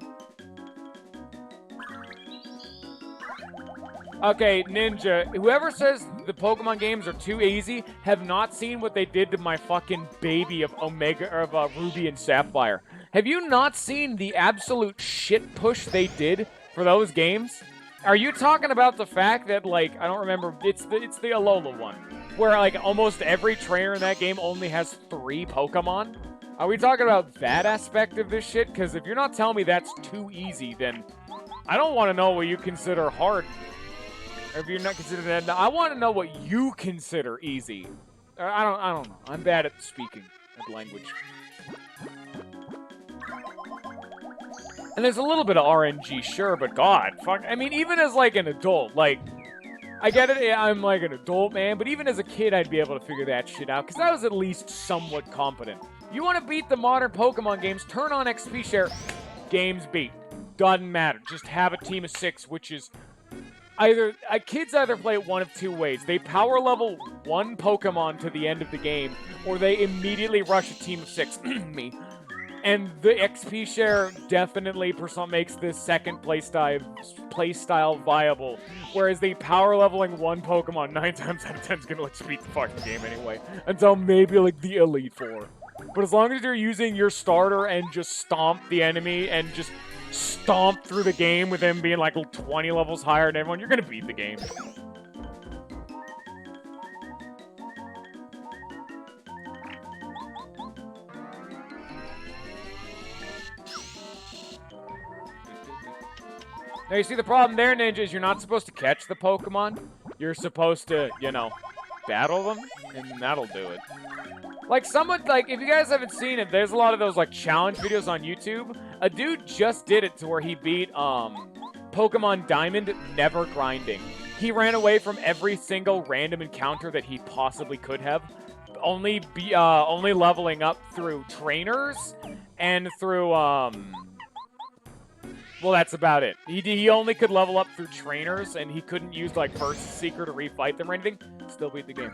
Okay, Ninja, whoever says the Pokemon games are too easy have not seen what they did to my fucking baby of Ruby and Sapphire. Have you not seen the absolute shit push they did for those games? Are you talking about the fact that, like, I don't remember, it's the Alola one, where, like, almost every trainer in that game only has 3 Pokemon? Are we talking about that aspect of this shit? Because if you're not telling me that's too easy, then I don't want to know what you consider hard. Or if you're not considering that, I want to know what you consider easy. I don't know. I'm bad at speaking that language. And there's a little bit of RNG, sure, but God, fuck. I mean, even as, like, an adult, like, I get it, I'm like an adult man, but even as a kid, I'd be able to figure that shit out, because I was at least somewhat competent. You want to beat the modern Pokemon games, turn on XP share, games beat. Doesn't matter. Just have a team of 6, which is kids either play it one of two ways. They power level one Pokemon to the end of the game, or they immediately rush a team of 6. Me. And the XP share definitely makes this second playstyle viable. Whereas the power leveling one Pokemon 9 times out of 10 is gonna like beat the fucking game anyway. Until maybe like the Elite Four. But as long as you're using your starter and just stomp the enemy and just stomp through the game with them being like 20 levels higher than everyone, you're gonna beat the game. Now, you see the problem there, Ninja, is you're not supposed to catch the Pokemon. You're supposed to, you know, battle them, and that'll do it. Like, if you guys haven't seen it, there's a lot of those, like, challenge videos on YouTube. A dude just did it to where he beat, Pokemon Diamond never grinding. He ran away from every single random encounter that he possibly could have, only leveling up through trainers and through, well, that's about it. He only could level up through trainers, and he couldn't use, like, Burst Seeker to refight them or anything. Still beat the game.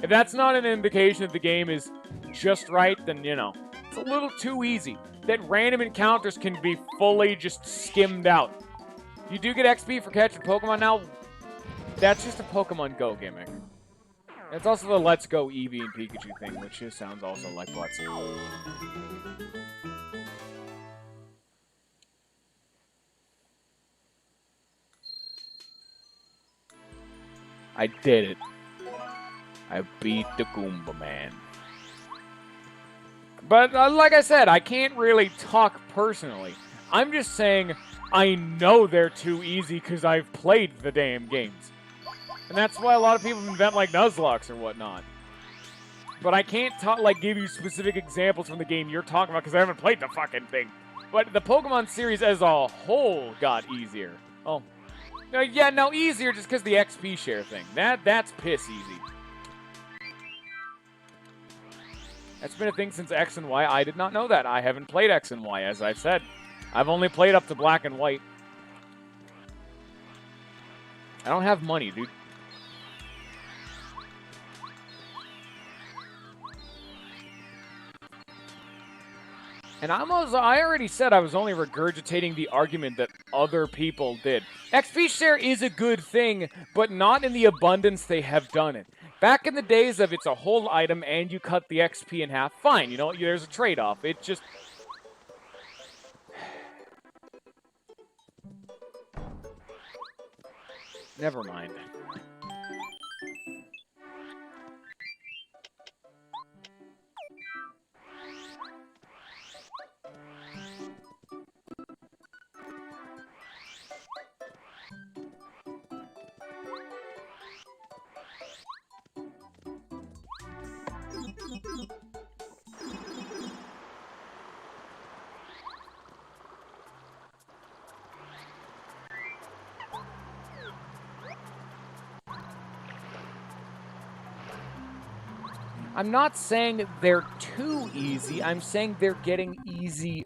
If that's not an indication that the game is just right, then, you know, it's a little too easy. That random encounters can be fully just skimmed out. You do get XP for catching Pokemon now. That's just a Pokemon Go gimmick. It's also the Let's Go Eevee and Pikachu thing, which just sounds also like butts. I did it. I beat the Goomba Man. But like I said, I can't really talk personally. I'm just saying I know they're too easy because I've played the damn games. And that's why a lot of people invent like Nuzlocke or whatnot. But I can't give you specific examples from the game you're talking about because I haven't played the fucking thing. But the Pokemon series as a whole got easier. Oh. Yeah, no, easier just because the XP share thing. That's piss easy. That's been a thing since X and Y. I did not know that. I haven't played X and Y, as I've said. I've only played up to Black and White. I don't have money, dude. And I already said I was only regurgitating the argument that other people did. XP share is a good thing, but not in the abundance they have done it. Back in the days of it's a whole item and you cut the XP in half, fine, you know, there's a trade-off. It just... Never mind. I'm not saying they're too easy. I'm saying they're getting easier.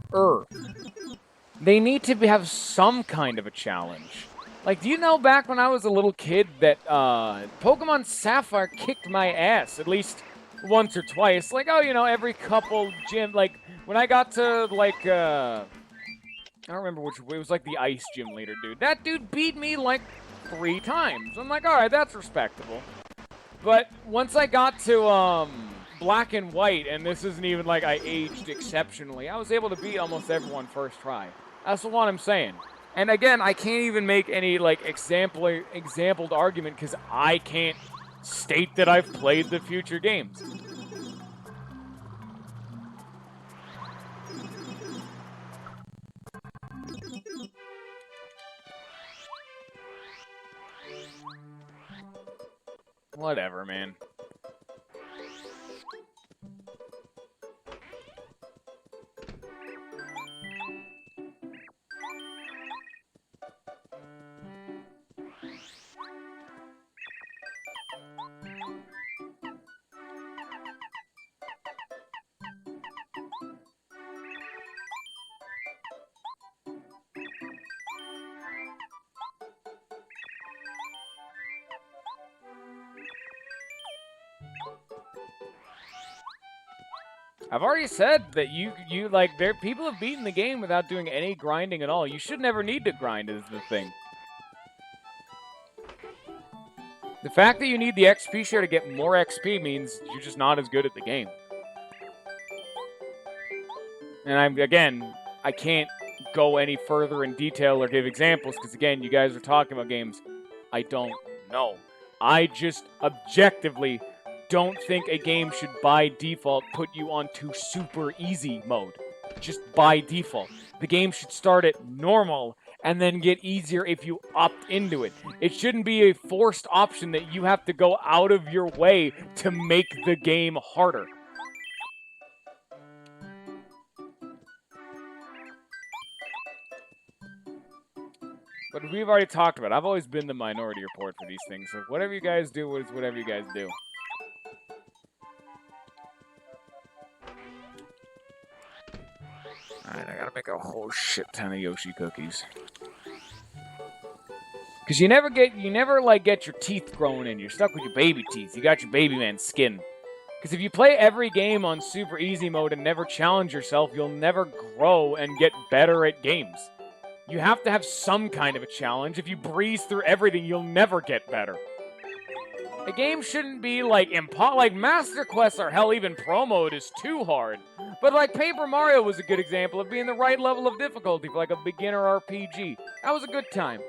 They need to have some kind of a challenge. Like, do you know back when I was a little kid that Pokemon Sapphire kicked my ass at least once or twice? Like, oh, you know, every couple gym. Like, when I got to, like, I don't remember which. It was like the Ice Gym leader dude. That dude beat me like 3 times. I'm like, all right, that's respectable. But once I got to Black and White, and this isn't even like I aged exceptionally, I was able to beat almost everyone first try. That's what I'm saying. And again, I can't even make any like exampled argument because I can't state that I've played the future games. Whatever, man. I've already said that you like people have beaten the game without doing any grinding at all. You should never need to grind is the thing. The fact that you need the XP share to get more XP means you're just not as good at the game. And I can't go any further in detail or give examples because, again, you guys are talking about games I don't know. I just objectively don't think a game should by default put you onto super easy mode. Just by default. The game should start at normal and then get easier if you opt into it. It shouldn't be a forced option that you have to go out of your way to make the game harder. But we've already talked about it. I've always been the minority report for these things, so whatever you guys do is whatever you guys do. Alright, I gotta make a whole shit ton of Yoshi cookies. Because you never get your teeth growing in. You're stuck with your baby teeth. You got your baby man skin. Because if you play every game on super easy mode and never challenge yourself, you'll never grow and get better at games. You have to have some kind of a challenge. If you breeze through everything, you'll never get better. A game shouldn't be like Master Quests or hell, even Pro Mode is too hard. But like Paper Mario was a good example of being the right level of difficulty for like a beginner RPG. That was a good time.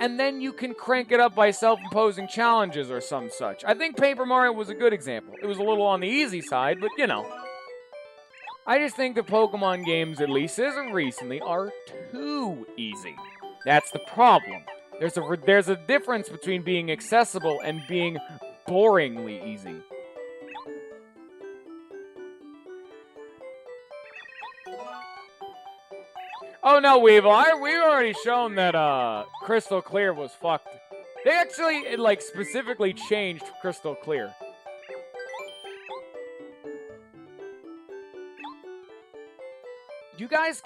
And then you can crank it up by self-imposing challenges or some such. I think Paper Mario was a good example. It was a little on the easy side, but you know. I just think the Pokemon games, at least as of recently, are too easy. That's the problem. There's a difference between being accessible and being boringly easy. Oh no, Weevil, we've already shown that Crystal Clear was fucked. They actually, specifically changed Crystal Clear. You guys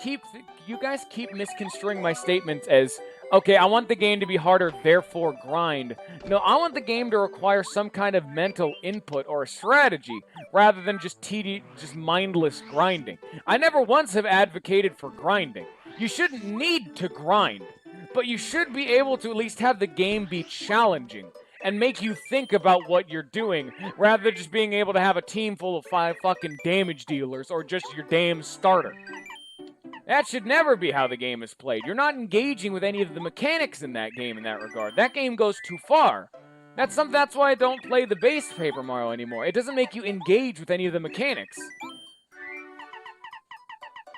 keep misconstruing my statements as, okay, I want the game to be harder, therefore grind. No, I want the game to require some kind of mental input or strategy, rather than just mindless grinding. I never once have advocated for grinding. You shouldn't need to grind, but you should be able to at least have the game be challenging and make you think about what you're doing, rather than just being able to have a team full of 5 fucking damage dealers or just your damn starter. That should never be how the game is played. You're not engaging with any of the mechanics in that game in that regard. That game goes too far. That's why I don't play the base Paper Mario anymore. It doesn't make you engage with any of the mechanics.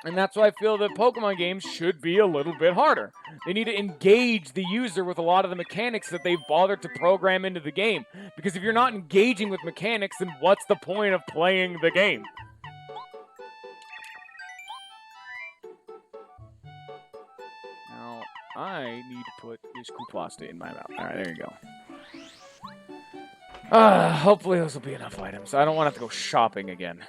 And that's why I feel that Pokemon games should be a little bit harder. They need to engage the user with a lot of the mechanics that they've bothered to program into the game. Because if you're not engaging with mechanics, then what's the point of playing the game? I need to put this Kuplasta in my mouth. Alright, there you go. Hopefully those will be enough items. I don't want to have to go shopping again.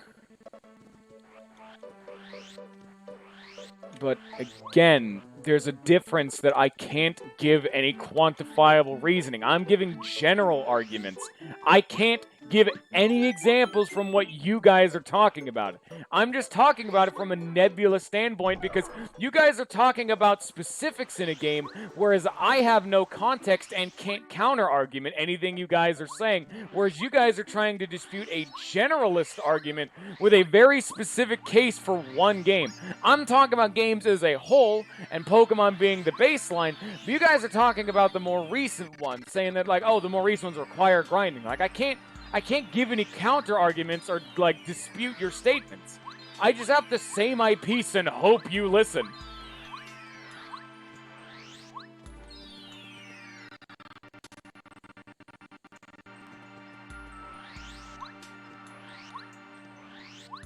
But again, there's a difference that I can't give any quantifiable reasoning. I'm giving general arguments. I can't give any examples from what you guys are talking about. I'm just talking about it from a nebulous standpoint because you guys are talking about specifics in a game, whereas I have no context and can't counter-argument anything you guys are saying, whereas you guys are trying to dispute a generalist argument with a very specific case for one game. I'm talking about games as a whole, and Pokemon being the baseline, but you guys are talking about the more recent ones, saying that, like, oh, the more recent ones require grinding. Like, I can't give any counter-arguments or, like, dispute your statements. I just have to say my piece and hope you listen.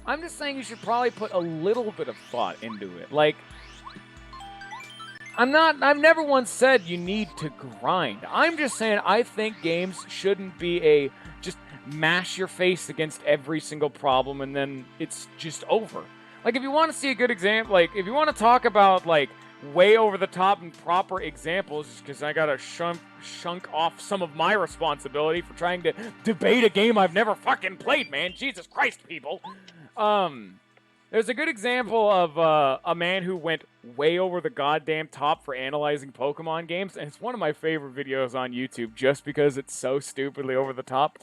I'm just saying you should probably put a little bit of thought into it. Like, I've never once said you need to grind. I'm just saying I think games shouldn't be a just mash your face against every single problem and then it's just over. Like, if you want to see a good example, like, if you want to talk about, like, way over the top and proper examples, because I gotta shunk off some of my responsibility for trying to debate a game I've never fucking played, man. Jesus Christ, people. there's a good example of a man who went way over the goddamn top for analyzing Pokemon games, and it's one of my favorite videos on YouTube just because it's so stupidly over the top.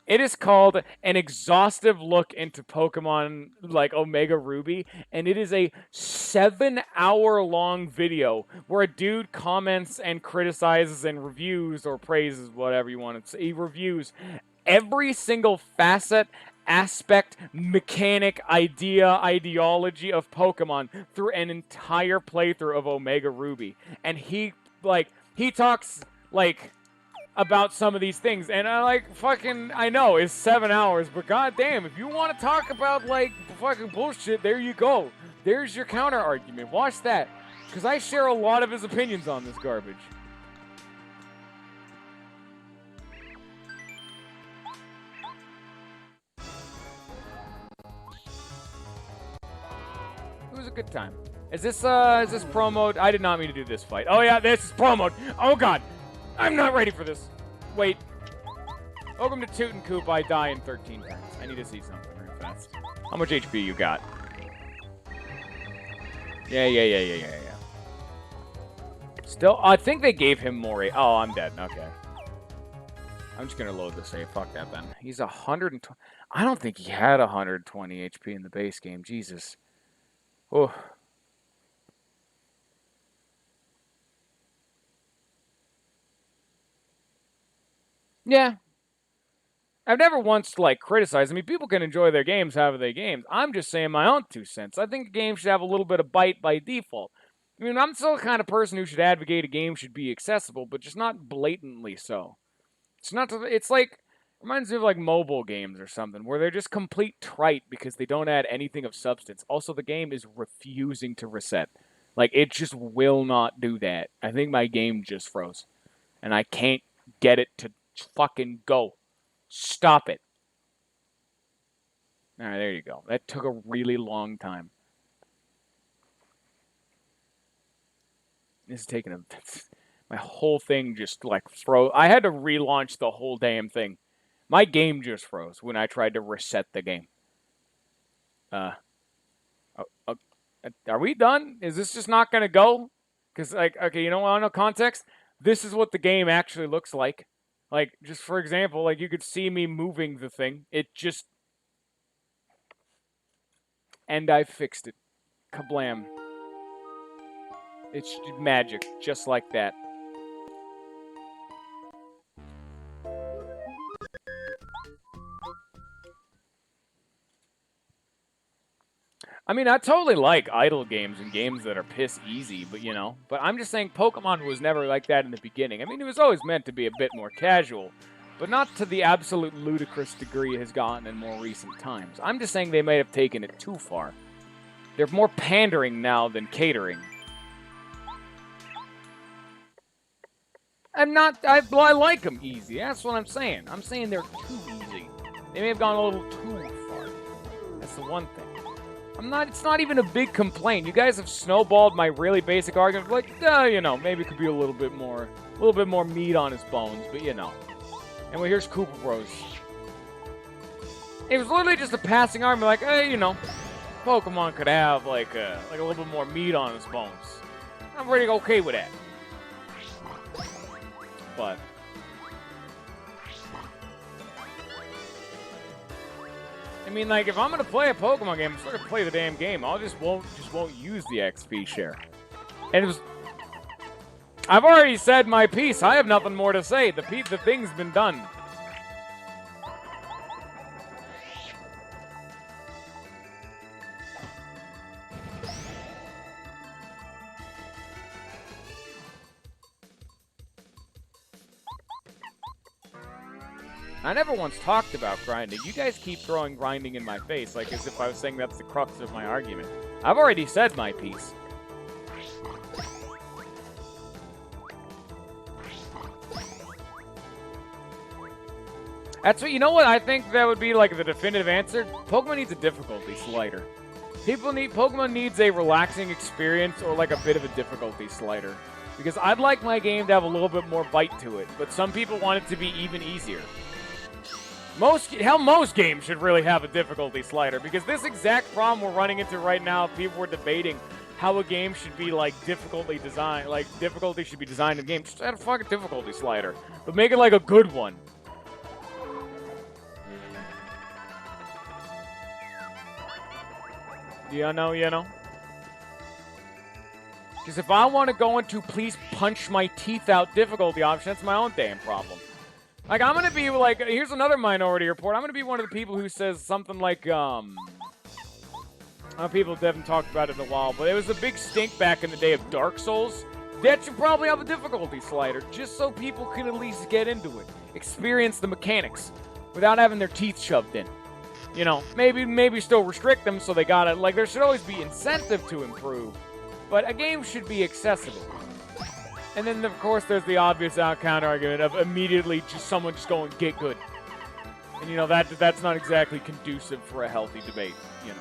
It is called An Exhaustive Look into Pokemon, like Omega Ruby, and it is a 7-hour-long video where a dude comments and criticizes and reviews or praises, whatever you want to say. He reviews every single facet, aspect, mechanic, idea, ideology of Pokemon through an entire playthrough of Omega Ruby. And he talks, about some of these things, and I know it's 7 hours, but goddamn, if you want to talk about fucking bullshit, there you go. There's your counter argument. Watch that, because I share a lot of his opinions on this garbage. It was a good time. Is this promo? I did not mean to do this fight. Oh yeah, this is promo. Oh god. I'm not ready for this. Wait. Welcome to Toot and Coop. I die in 13 turns. I need to see something real fast. How much HP you got? Yeah. Still, I think they gave him more. Oh, I'm dead. Okay. I'm just gonna load the save. Fuck that then. He's 120. I don't think he had 120 HP in the base game. Jesus. Oh. Yeah. I've never once, criticized. I mean, people can enjoy their games however they games. I'm just saying my own 2 cents. I think a game should have a little bit of bite by default. I mean, I'm still the kind of person who should advocate a game should be accessible, but just not blatantly so. It's reminds me of, mobile games or something, where they're just complete trite because they don't add anything of substance. Also, the game is refusing to reset. It just will not do that. I think my game just froze. And I can't get it to fucking go. Stop it. Alright, there you go. That took a really long time. This is taking a... My whole thing just, froze. I had to relaunch the whole damn thing. My game just froze when I tried to reset the game. Are we done? Is this just not gonna go? Because, okay, you know what? No context. This is what the game actually looks like. Just for example, you could see me moving the thing. It just... And I fixed it. Kablam. It's magic, just like that. I mean, I totally like idle games and games that are piss easy, but But I'm just saying Pokemon was never like that in the beginning. I mean, it was always meant to be a bit more casual, but not to the absolute ludicrous degree it has gotten in more recent times. I'm just saying they may have taken it too far. They're more pandering now than catering. I like them easy. That's what I'm saying. I'm saying they're too easy. They may have gone a little too far. That's the one thing. It's not even a big complaint. You guys have snowballed my really basic argument. Maybe it could be a little bit more meat on his bones, but Anyway, here's Koopa Bros. It was literally just a passing argument, Pokemon could have, a little bit more meat on his bones. I'm pretty okay with that. But... I mean, if I'm gonna play a Pokemon game, I'm still gonna play the damn game. I just won't use the XP share. And it was... I've already said my piece. I have nothing more to say. The thing's been done. I never once talked about grinding. You guys keep throwing grinding in my face, as if I was saying that's the crux of my argument. I've already said my piece. That's what, you know what I think that would be the definitive answer? Pokemon needs a difficulty slider. Pokemon needs a relaxing experience or a bit of a difficulty slider. Because I'd like my game to have a little bit more bite to it, but some people want it to be even easier. Most games should really have a difficulty slider, because this exact problem we're running into right now, people were debating how a game should be, like, difficulty should be designed in the game. Just add a fucking difficulty slider, but make it, like, a good one. You know? Because if I want to go into please punch my teeth out difficulty option, that's my own damn problem. Like, I'm going to be, like, here's another Minority Report. I'm going to be one of the people who says something like, people haven't talked about it in a while, but it was a big stink back in the day of Dark Souls. That should probably have a difficulty slider, just so people can at least get into it. Experience the mechanics, without having their teeth shoved in. You know, maybe still restrict them so they got it. Like, there should always be incentive to improve, but a game should be accessible. And then, of course, there's the obvious counter argument of immediately someone just going, get good. And, you know, that's not exactly conducive for a healthy debate, you know.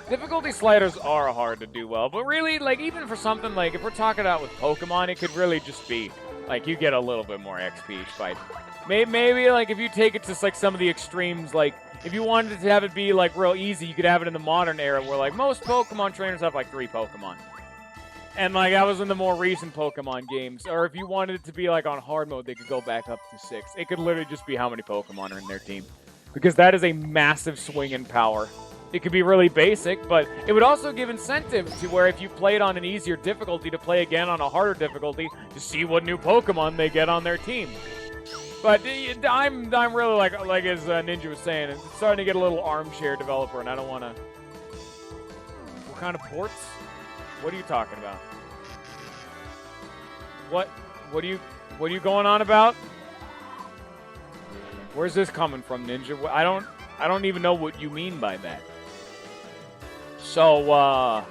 Difficulty sliders are hard to do well, but really, like, even for something like, if we're talking about with Pokemon, it could really just be, like, you get a little bit more XP each fight. Maybe, like, if you take it to, like, some of the extremes, like, if you wanted to have it be, like, real easy, you could have it in the modern era where, like, most Pokemon trainers have, like, 3 Pokemon. And, like, that was in the more recent Pokemon games. Or if you wanted it to be, like, on hard mode, they could go back up to 6. It could literally just be how many Pokemon are in their team. Because that is a massive swing in power. It could be really basic, but it would also give incentive to where if you played on an easier difficulty to play again on a harder difficulty to see what new Pokemon they get on their team. But I'm really like as Ninja was saying, it's starting to get a little armchair developer, and I don't want to. What kind of ports? What are you talking about? What are you going on about? Where's this coming from, Ninja? I don't even know what you mean by that. So,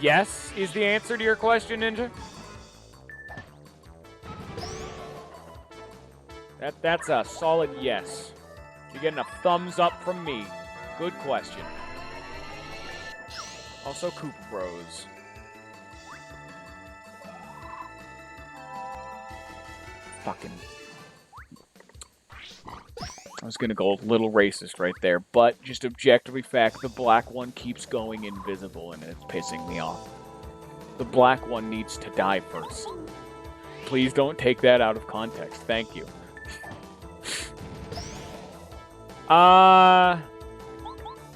yes is the answer to your question, Ninja? That's a solid yes. You're getting a thumbs up from me. Good question. Also, Koopa Bros. Fucking. I was gonna go a little racist right there, but just objectively fact, the black one keeps going invisible and it's pissing me off. The black one needs to die first. Please don't take that out of context. Thank you.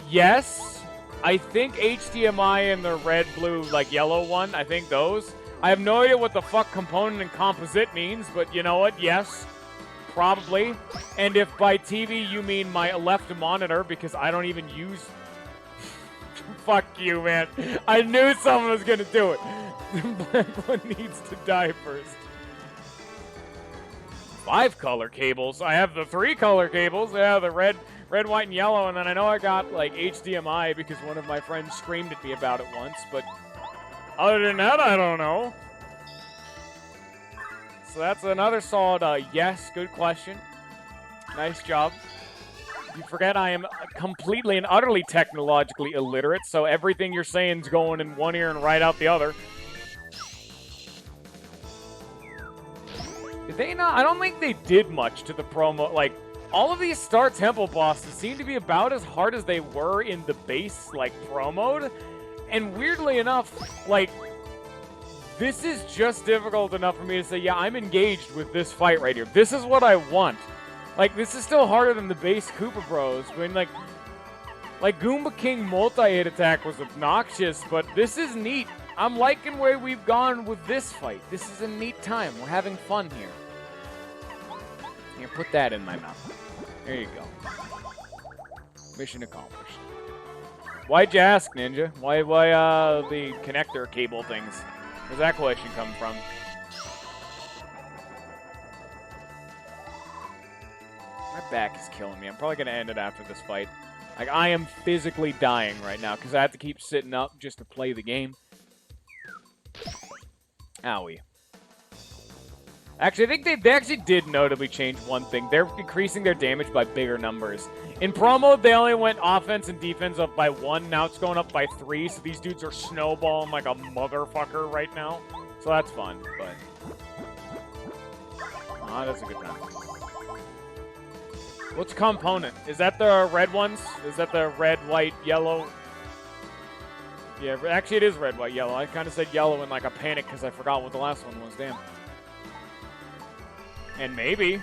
Yes. I think HDMI and the red, blue, like yellow one, I think those. I have no idea what the fuck component and composite means, but you know what? Yes. Probably. And if by TV you mean my left monitor, because I don't even use... Fuck you, man. I knew someone was gonna do it. The black one needs to die first. 5 color cables. I have the 3 color cables. Yeah, the red, white, and yellow. And then I know I got, like, HDMI because one of my friends screamed at me about it once. But other than that, I don't know. So that's another solid yes. Good question. Nice job. You forget I am completely and utterly technologically illiterate, so everything you're saying is going in one ear and right out the other. Did they not? I don't think they did much to the promo. Like, all of these Star Temple bosses seem to be about as hard as they were in the base, like, pro mode. And weirdly enough, like, this is just difficult enough for me to say, yeah, I'm engaged with this fight right here. This is what I want. Like, this is still harder than the base Koopa Bros. I mean, like Goomba King multi-hit attack was obnoxious, but this is neat. I'm liking where we've gone with this fight. This is a neat time. We're having fun here. Here, put that in my mouth. There you go. Mission accomplished. Why'd you ask, Ninja? Why the connector cable things? Where's that question come from? My back is killing me. I'm probably going to end it after this fight. Like, I am physically dying right now because I have to keep sitting up just to play the game. Owie. Actually, I think they actually did notably change one thing. They're increasing their damage by bigger numbers. In Pro Mode, they only went offense and defense up by 1. Now it's going up by 3, so these dudes are snowballing like a motherfucker right now. So that's fun, but... Ah, that's a good time. What's component? Is that the red ones? Is that the red, white, yellow? Yeah, actually it is red, white, yellow. I kind of said yellow in like a panic because I forgot what the last one was. Damn. And maybe.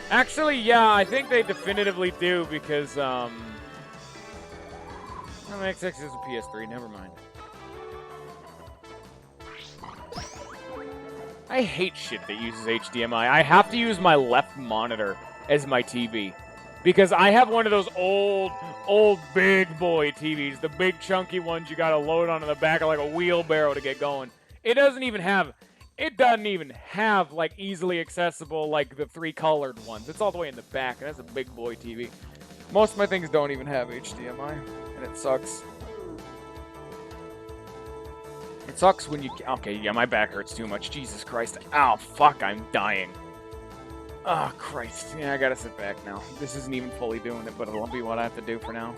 Actually, yeah, I think they definitively do because, no, XX is a PS3, never mind. I hate shit that uses HDMI. I have to use my left monitor as my TV. Because I have one of those old big boy TVs. The big chunky ones you gotta load onto the back of like a wheelbarrow to get going. It doesn't even have, like, easily accessible, like, the 3 colored ones. It's all the way in the back, and that's a big boy TV. Most of my things don't even have HDMI, and it sucks. It sucks when you... Okay, yeah, my back hurts too much. Jesus Christ. Ow, fuck, I'm dying. Oh, Christ. Yeah, I gotta sit back now. This isn't even fully doing it, but it'll be what I have to do for now.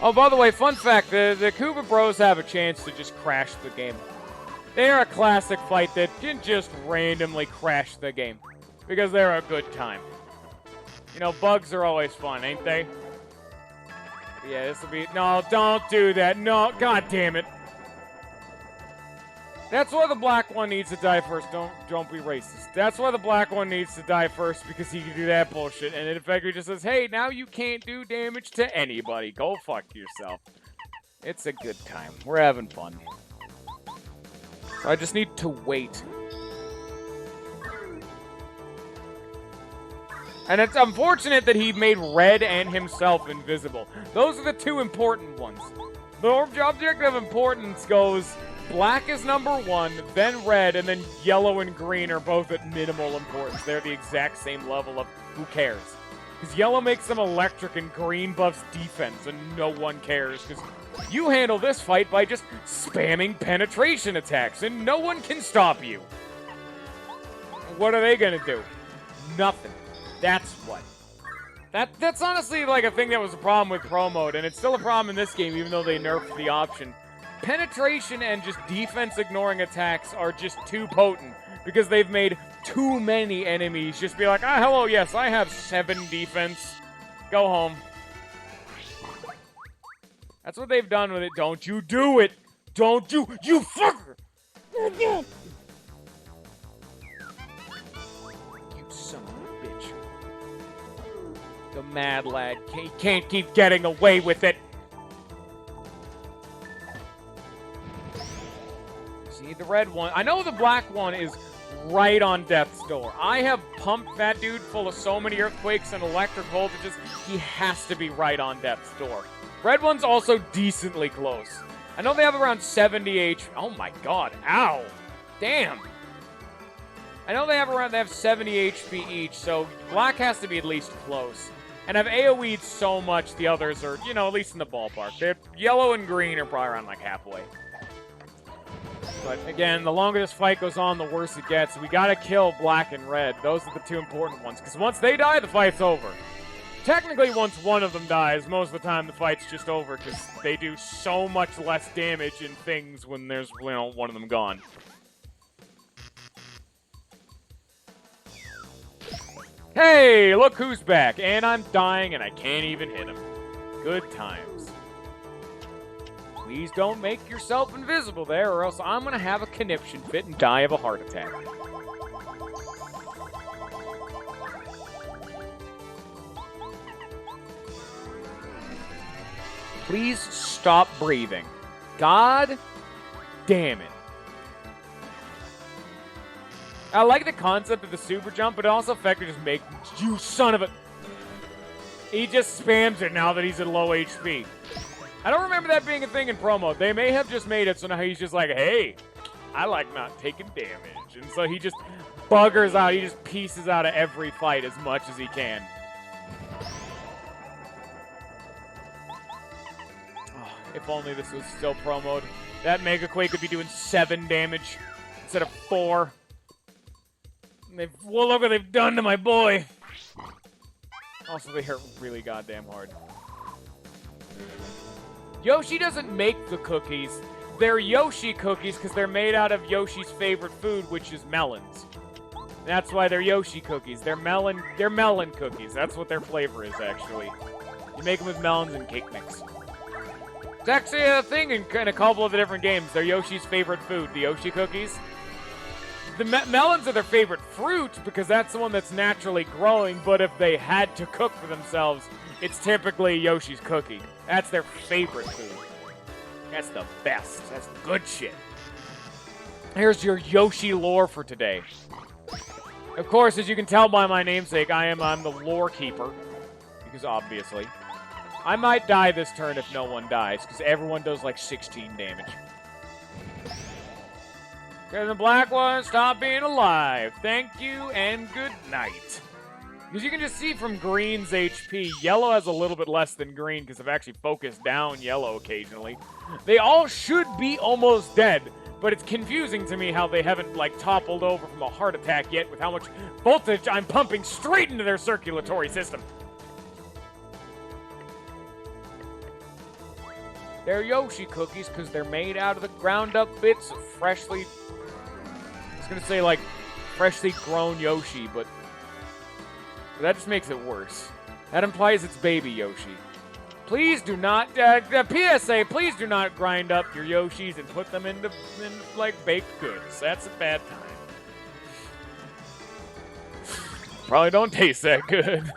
Oh, by the way, fun fact, the Koopa Bros have a chance to just crash the game. They're a classic fight that can just randomly crash the game. Because they're a good time. You know, bugs are always fun, ain't they? Yeah, this'll be... No, don't do that. No, god damn it. That's why the black one needs to die first. Don't be racist. That's why the black one needs to die first, because he can do that bullshit. And it effectively just says, hey, now you can't do damage to anybody. Go fuck yourself. It's a good time. We're having fun. So I just need to wait. And it's unfortunate that he made Red and himself invisible. Those are the 2 important ones. The object of importance goes black is number 1, then red, and then yellow and green are both at minimal importance. They're the exact same level of who cares. Because yellow makes them electric and green buffs defense, and no one cares. Because you handle this fight by just spamming penetration attacks, and no one can stop you. What are they going to do? Nothing. That's what. That's honestly like a thing that was a problem with Pro Mode, and it's still a problem in this game, even though they nerfed the option. Penetration and just defense-ignoring attacks are just too potent, because they've made too many enemies just be like, ah, hello, yes, I have 7 defense. Go home. That's what they've done with it. Don't you do it! Don't you fucker! You son of a bitch. The mad lad can't keep getting away with it. See, the red one. I know the black one is right on death's door. I have pumped that dude full of so many earthquakes and electric voltages, he has to be right on death's door. Red one's also decently close. I know they have around 70 HP. Oh my god. Ow. Damn. I know they have 70 HP each, so black has to be at least close. And I've AoE'd so much, the others are, you know, at least in the ballpark. They're yellow and green are probably around like halfway. But again, the longer this fight goes on, the worse it gets. We gotta kill black and red. Those are the 2 important ones. Because once they die, the fight's over. Technically, once one of them dies, most of the time the fight's just over. Because they do so much less damage in things when there's, you know, one of them gone. Hey, look who's back. And I'm dying and I can't even hit him. Good times. Please don't make yourself invisible there, or else I'm going to have a conniption fit and die of a heart attack. Please stop breathing. God damn it. I like the concept of the super jump, but it also effectively just makes you son of a... He just spams it now that he's at low HP. I don't remember that being a thing in Pro Mode. They may have just made it so now he's just like, hey, I like not taking damage. And so he just buggers out. He just pieces out of every fight as much as he can. If only this was still promoed. That Mega Quake would be doing 7 damage instead of 4. Well, look what they've done to my boy. Also, they hurt really goddamn hard. Yoshi doesn't make the cookies. They're Yoshi cookies because they're made out of Yoshi's favorite food, which is melons. That's why they're Yoshi cookies. They're melon cookies. That's what their flavor is, actually. You make them with melons and cake mix. It's actually a thing in a couple of the different games. They're Yoshi's favorite food, the Yoshi cookies. The melons are their favorite fruit because that's the one that's naturally growing, but if they had to cook for themselves, it's typically Yoshi's cookie. That's their favorite food. That's the best. That's good shit. Here's your Yoshi lore for today. Of course, as you can tell by my namesake, I'm the lore keeper. Because obviously. I might die this turn if no one dies, because everyone does like 16 damage. Because the black one, stop being alive. Thank you and good night. Because you can just see from green's HP, yellow has a little bit less than green because I've actually focused down yellow occasionally. They all should be almost dead, but it's confusing to me how they haven't, like, toppled over from a heart attack yet with how much voltage I'm pumping straight into their circulatory system. They're Yoshi cookies because they're made out of the ground-up bits of freshly... I was going to say, like, freshly grown Yoshi, but that just makes it worse. That implies it's baby Yoshi. Please do not, PSA, please do not grind up your Yoshis and put them into like, baked goods. That's a bad time. Probably don't taste that good.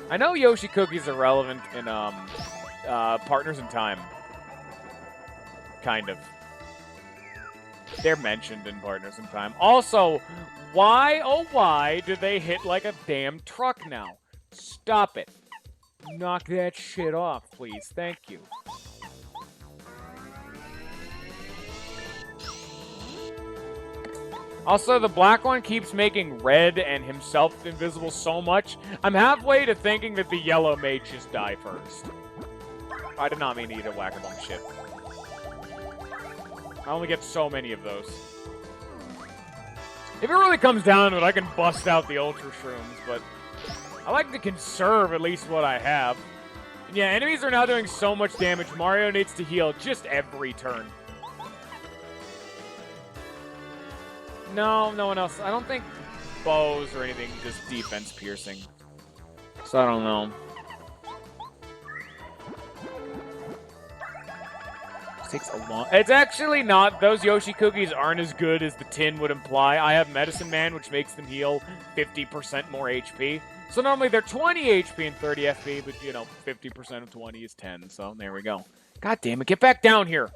I know Yoshi cookies are relevant in, Partners in Time. Kind of. They're mentioned in Partners in Time. Also, why, oh why, do they hit like a damn truck now? Stop it. Knock that shit off, please. Thank you. Also, the black one keeps making red and himself invisible so much, I'm halfway to thinking that the yellow may just die first. I did not mean to eat a whack-a-mole shit. I only get so many of those. If it really comes down to it, I can bust out the Ultra Shrooms, but I like to conserve at least what I have. And yeah, enemies are now doing so much damage, Mario needs to heal just every turn. No, no one else. I don't think bows or anything just defense piercing. So I don't know. Takes a long... It's actually not... Those Yoshi cookies aren't as good as the tin would imply. I have Medicine Man, which makes them heal 50% more HP. So normally they're 20 HP and 30 FP, but, you know, 50% of 20 is 10. So there we go. God damn it, get back down here!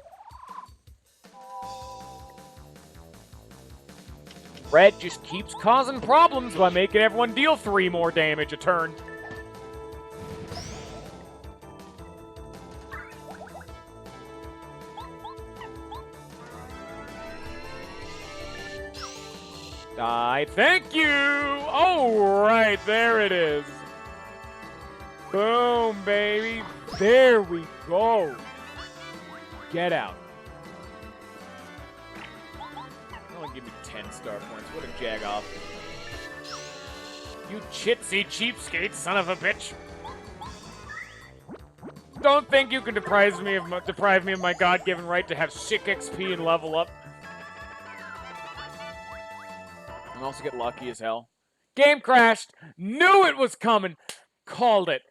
Red just keeps causing problems by making everyone deal 3 more damage a turn. Thank you! All right, there it is. Boom, baby. There we go. Get out. Only give me 10 star points. What a jag-off. You chitsy cheapskate son of a bitch. Don't think you can deprive me of my God-given right to have sick XP and level up. And also get lucky as hell. Game crashed. Knew it was coming. Called it.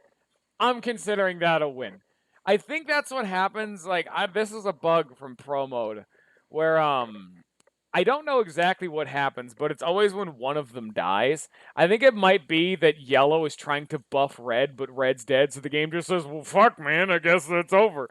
I'm considering that a win. I think that's what happens. Like, this is a bug from Pro Mode. Where, I don't know exactly what happens, but it's always when one of them dies. I think it might be that yellow is trying to buff red, but red's dead, so the game just says, well, fuck, man, I guess that's over.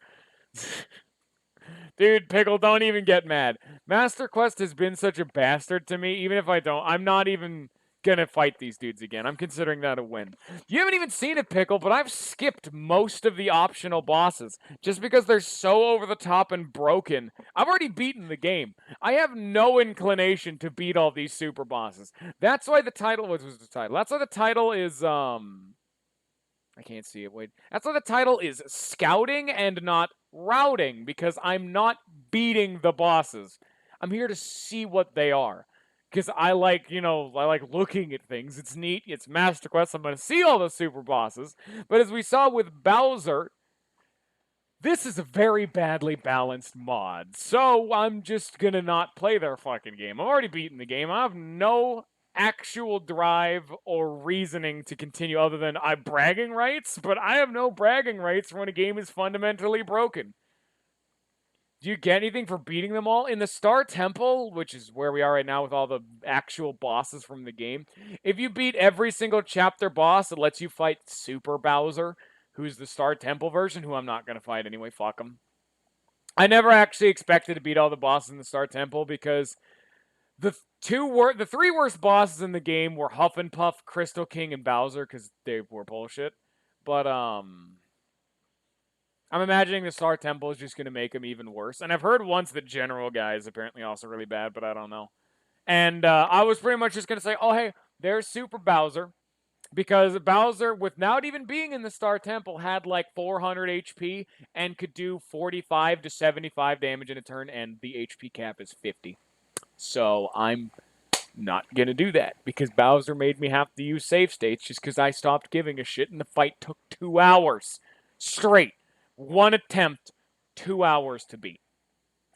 Dude, Pickle, don't even get mad. Master Quest has been such a bastard to me, even if I don't. I'm not even gonna fight these dudes again. I'm considering that a win. You haven't even seen it, Pickle, but I've skipped most of the optional bosses just because they're so over the top and broken. I've already beaten the game. I have no inclination to beat all these super bosses. That's why the title was the title. That's why the title is, I I can't see it. Wait. That's why the title is Scouting and not Routing, because I'm not beating the bosses. I'm here to see what they are. Because I like, I like looking at things. It's neat. It's Master Quest. I'm going to see all the super bosses. But as we saw with Bowser, this is a very badly balanced mod. So I'm just going to not play their fucking game. I've already beaten the game. I have no actual drive or reasoning to continue other than I bragging rights, but I have no bragging rights when a game is fundamentally broken. Do you get anything for beating them all? In the Star Temple, which is where we are right now with all the actual bosses from the game, if you beat every single chapter boss, it lets you fight Super Bowser, who's the Star Temple version, who I'm not going to fight anyway, fuck him. I never actually expected to beat all the bosses in the Star Temple because the three worst bosses in the game were Huff and Puff, Crystal King, and Bowser because they were bullshit. But I'm imagining the Star Temple is just going to make them even worse. And I've heard once that General Guy is apparently also really bad, but I don't know. And I was pretty much just going to say, oh, hey, there's Super Bowser. Because Bowser, without even being in the Star Temple, had like 400 HP and could do 45 to 75 damage in a turn, and the HP cap is 50. So I'm not going to do that because Bowser made me have to use save states just because I stopped giving a shit and the fight took 2 hours straight. One attempt, 2 hours to beat.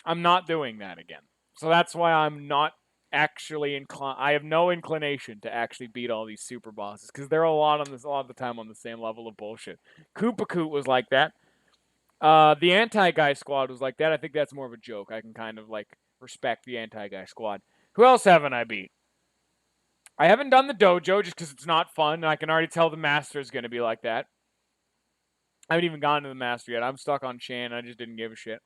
I'm not doing that again. So that's why I'm not actually inclined. I have no inclination to actually beat all these super bosses because they're a lot of the time on the same level of bullshit. Koopa Koot was like that. The Anti-Guy Squad was like that. I think that's more of a joke. I can kind of like respect the Anti-Guy Squad. Who else haven't I beat? I haven't done the dojo just because it's not fun, and I can already tell the master is going to be like that. I haven't even gotten to the master yet. I'm stuck on Chan. I just didn't give a shit.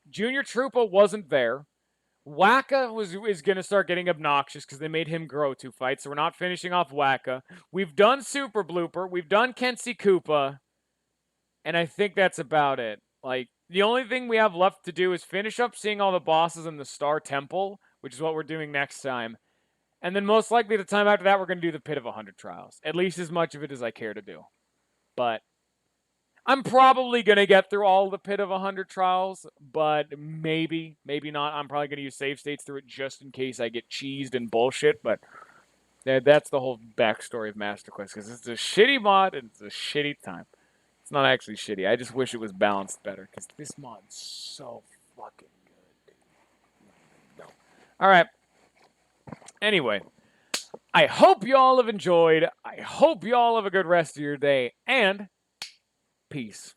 Junior Troopa wasn't there. Waka is going to start getting obnoxious because they made him grow 2 fights, so we're not finishing off Waka. We've done Super Blooper. We've done Kenshi Koopa. And I think that's about it. Like, the only thing we have left to do is finish up seeing all the bosses in the Star Temple, which is what we're doing next time. And then most likely the time after that, we're going to do the Pit of 100 Trials. At least as much of it as I care to do. But I'm probably going to get through all the Pit of 100 Trials, but maybe not. I'm probably going to use save states through it just in case I get cheesed and bullshit, but that's the whole backstory of Master Quest, because it's a shitty mod and it's a shitty time. It's not actually shitty. I just wish it was balanced better, because this mod's so fucking good. No. Alright. Anyway. I hope y'all have enjoyed. I hope y'all have a good rest of your day, and peace.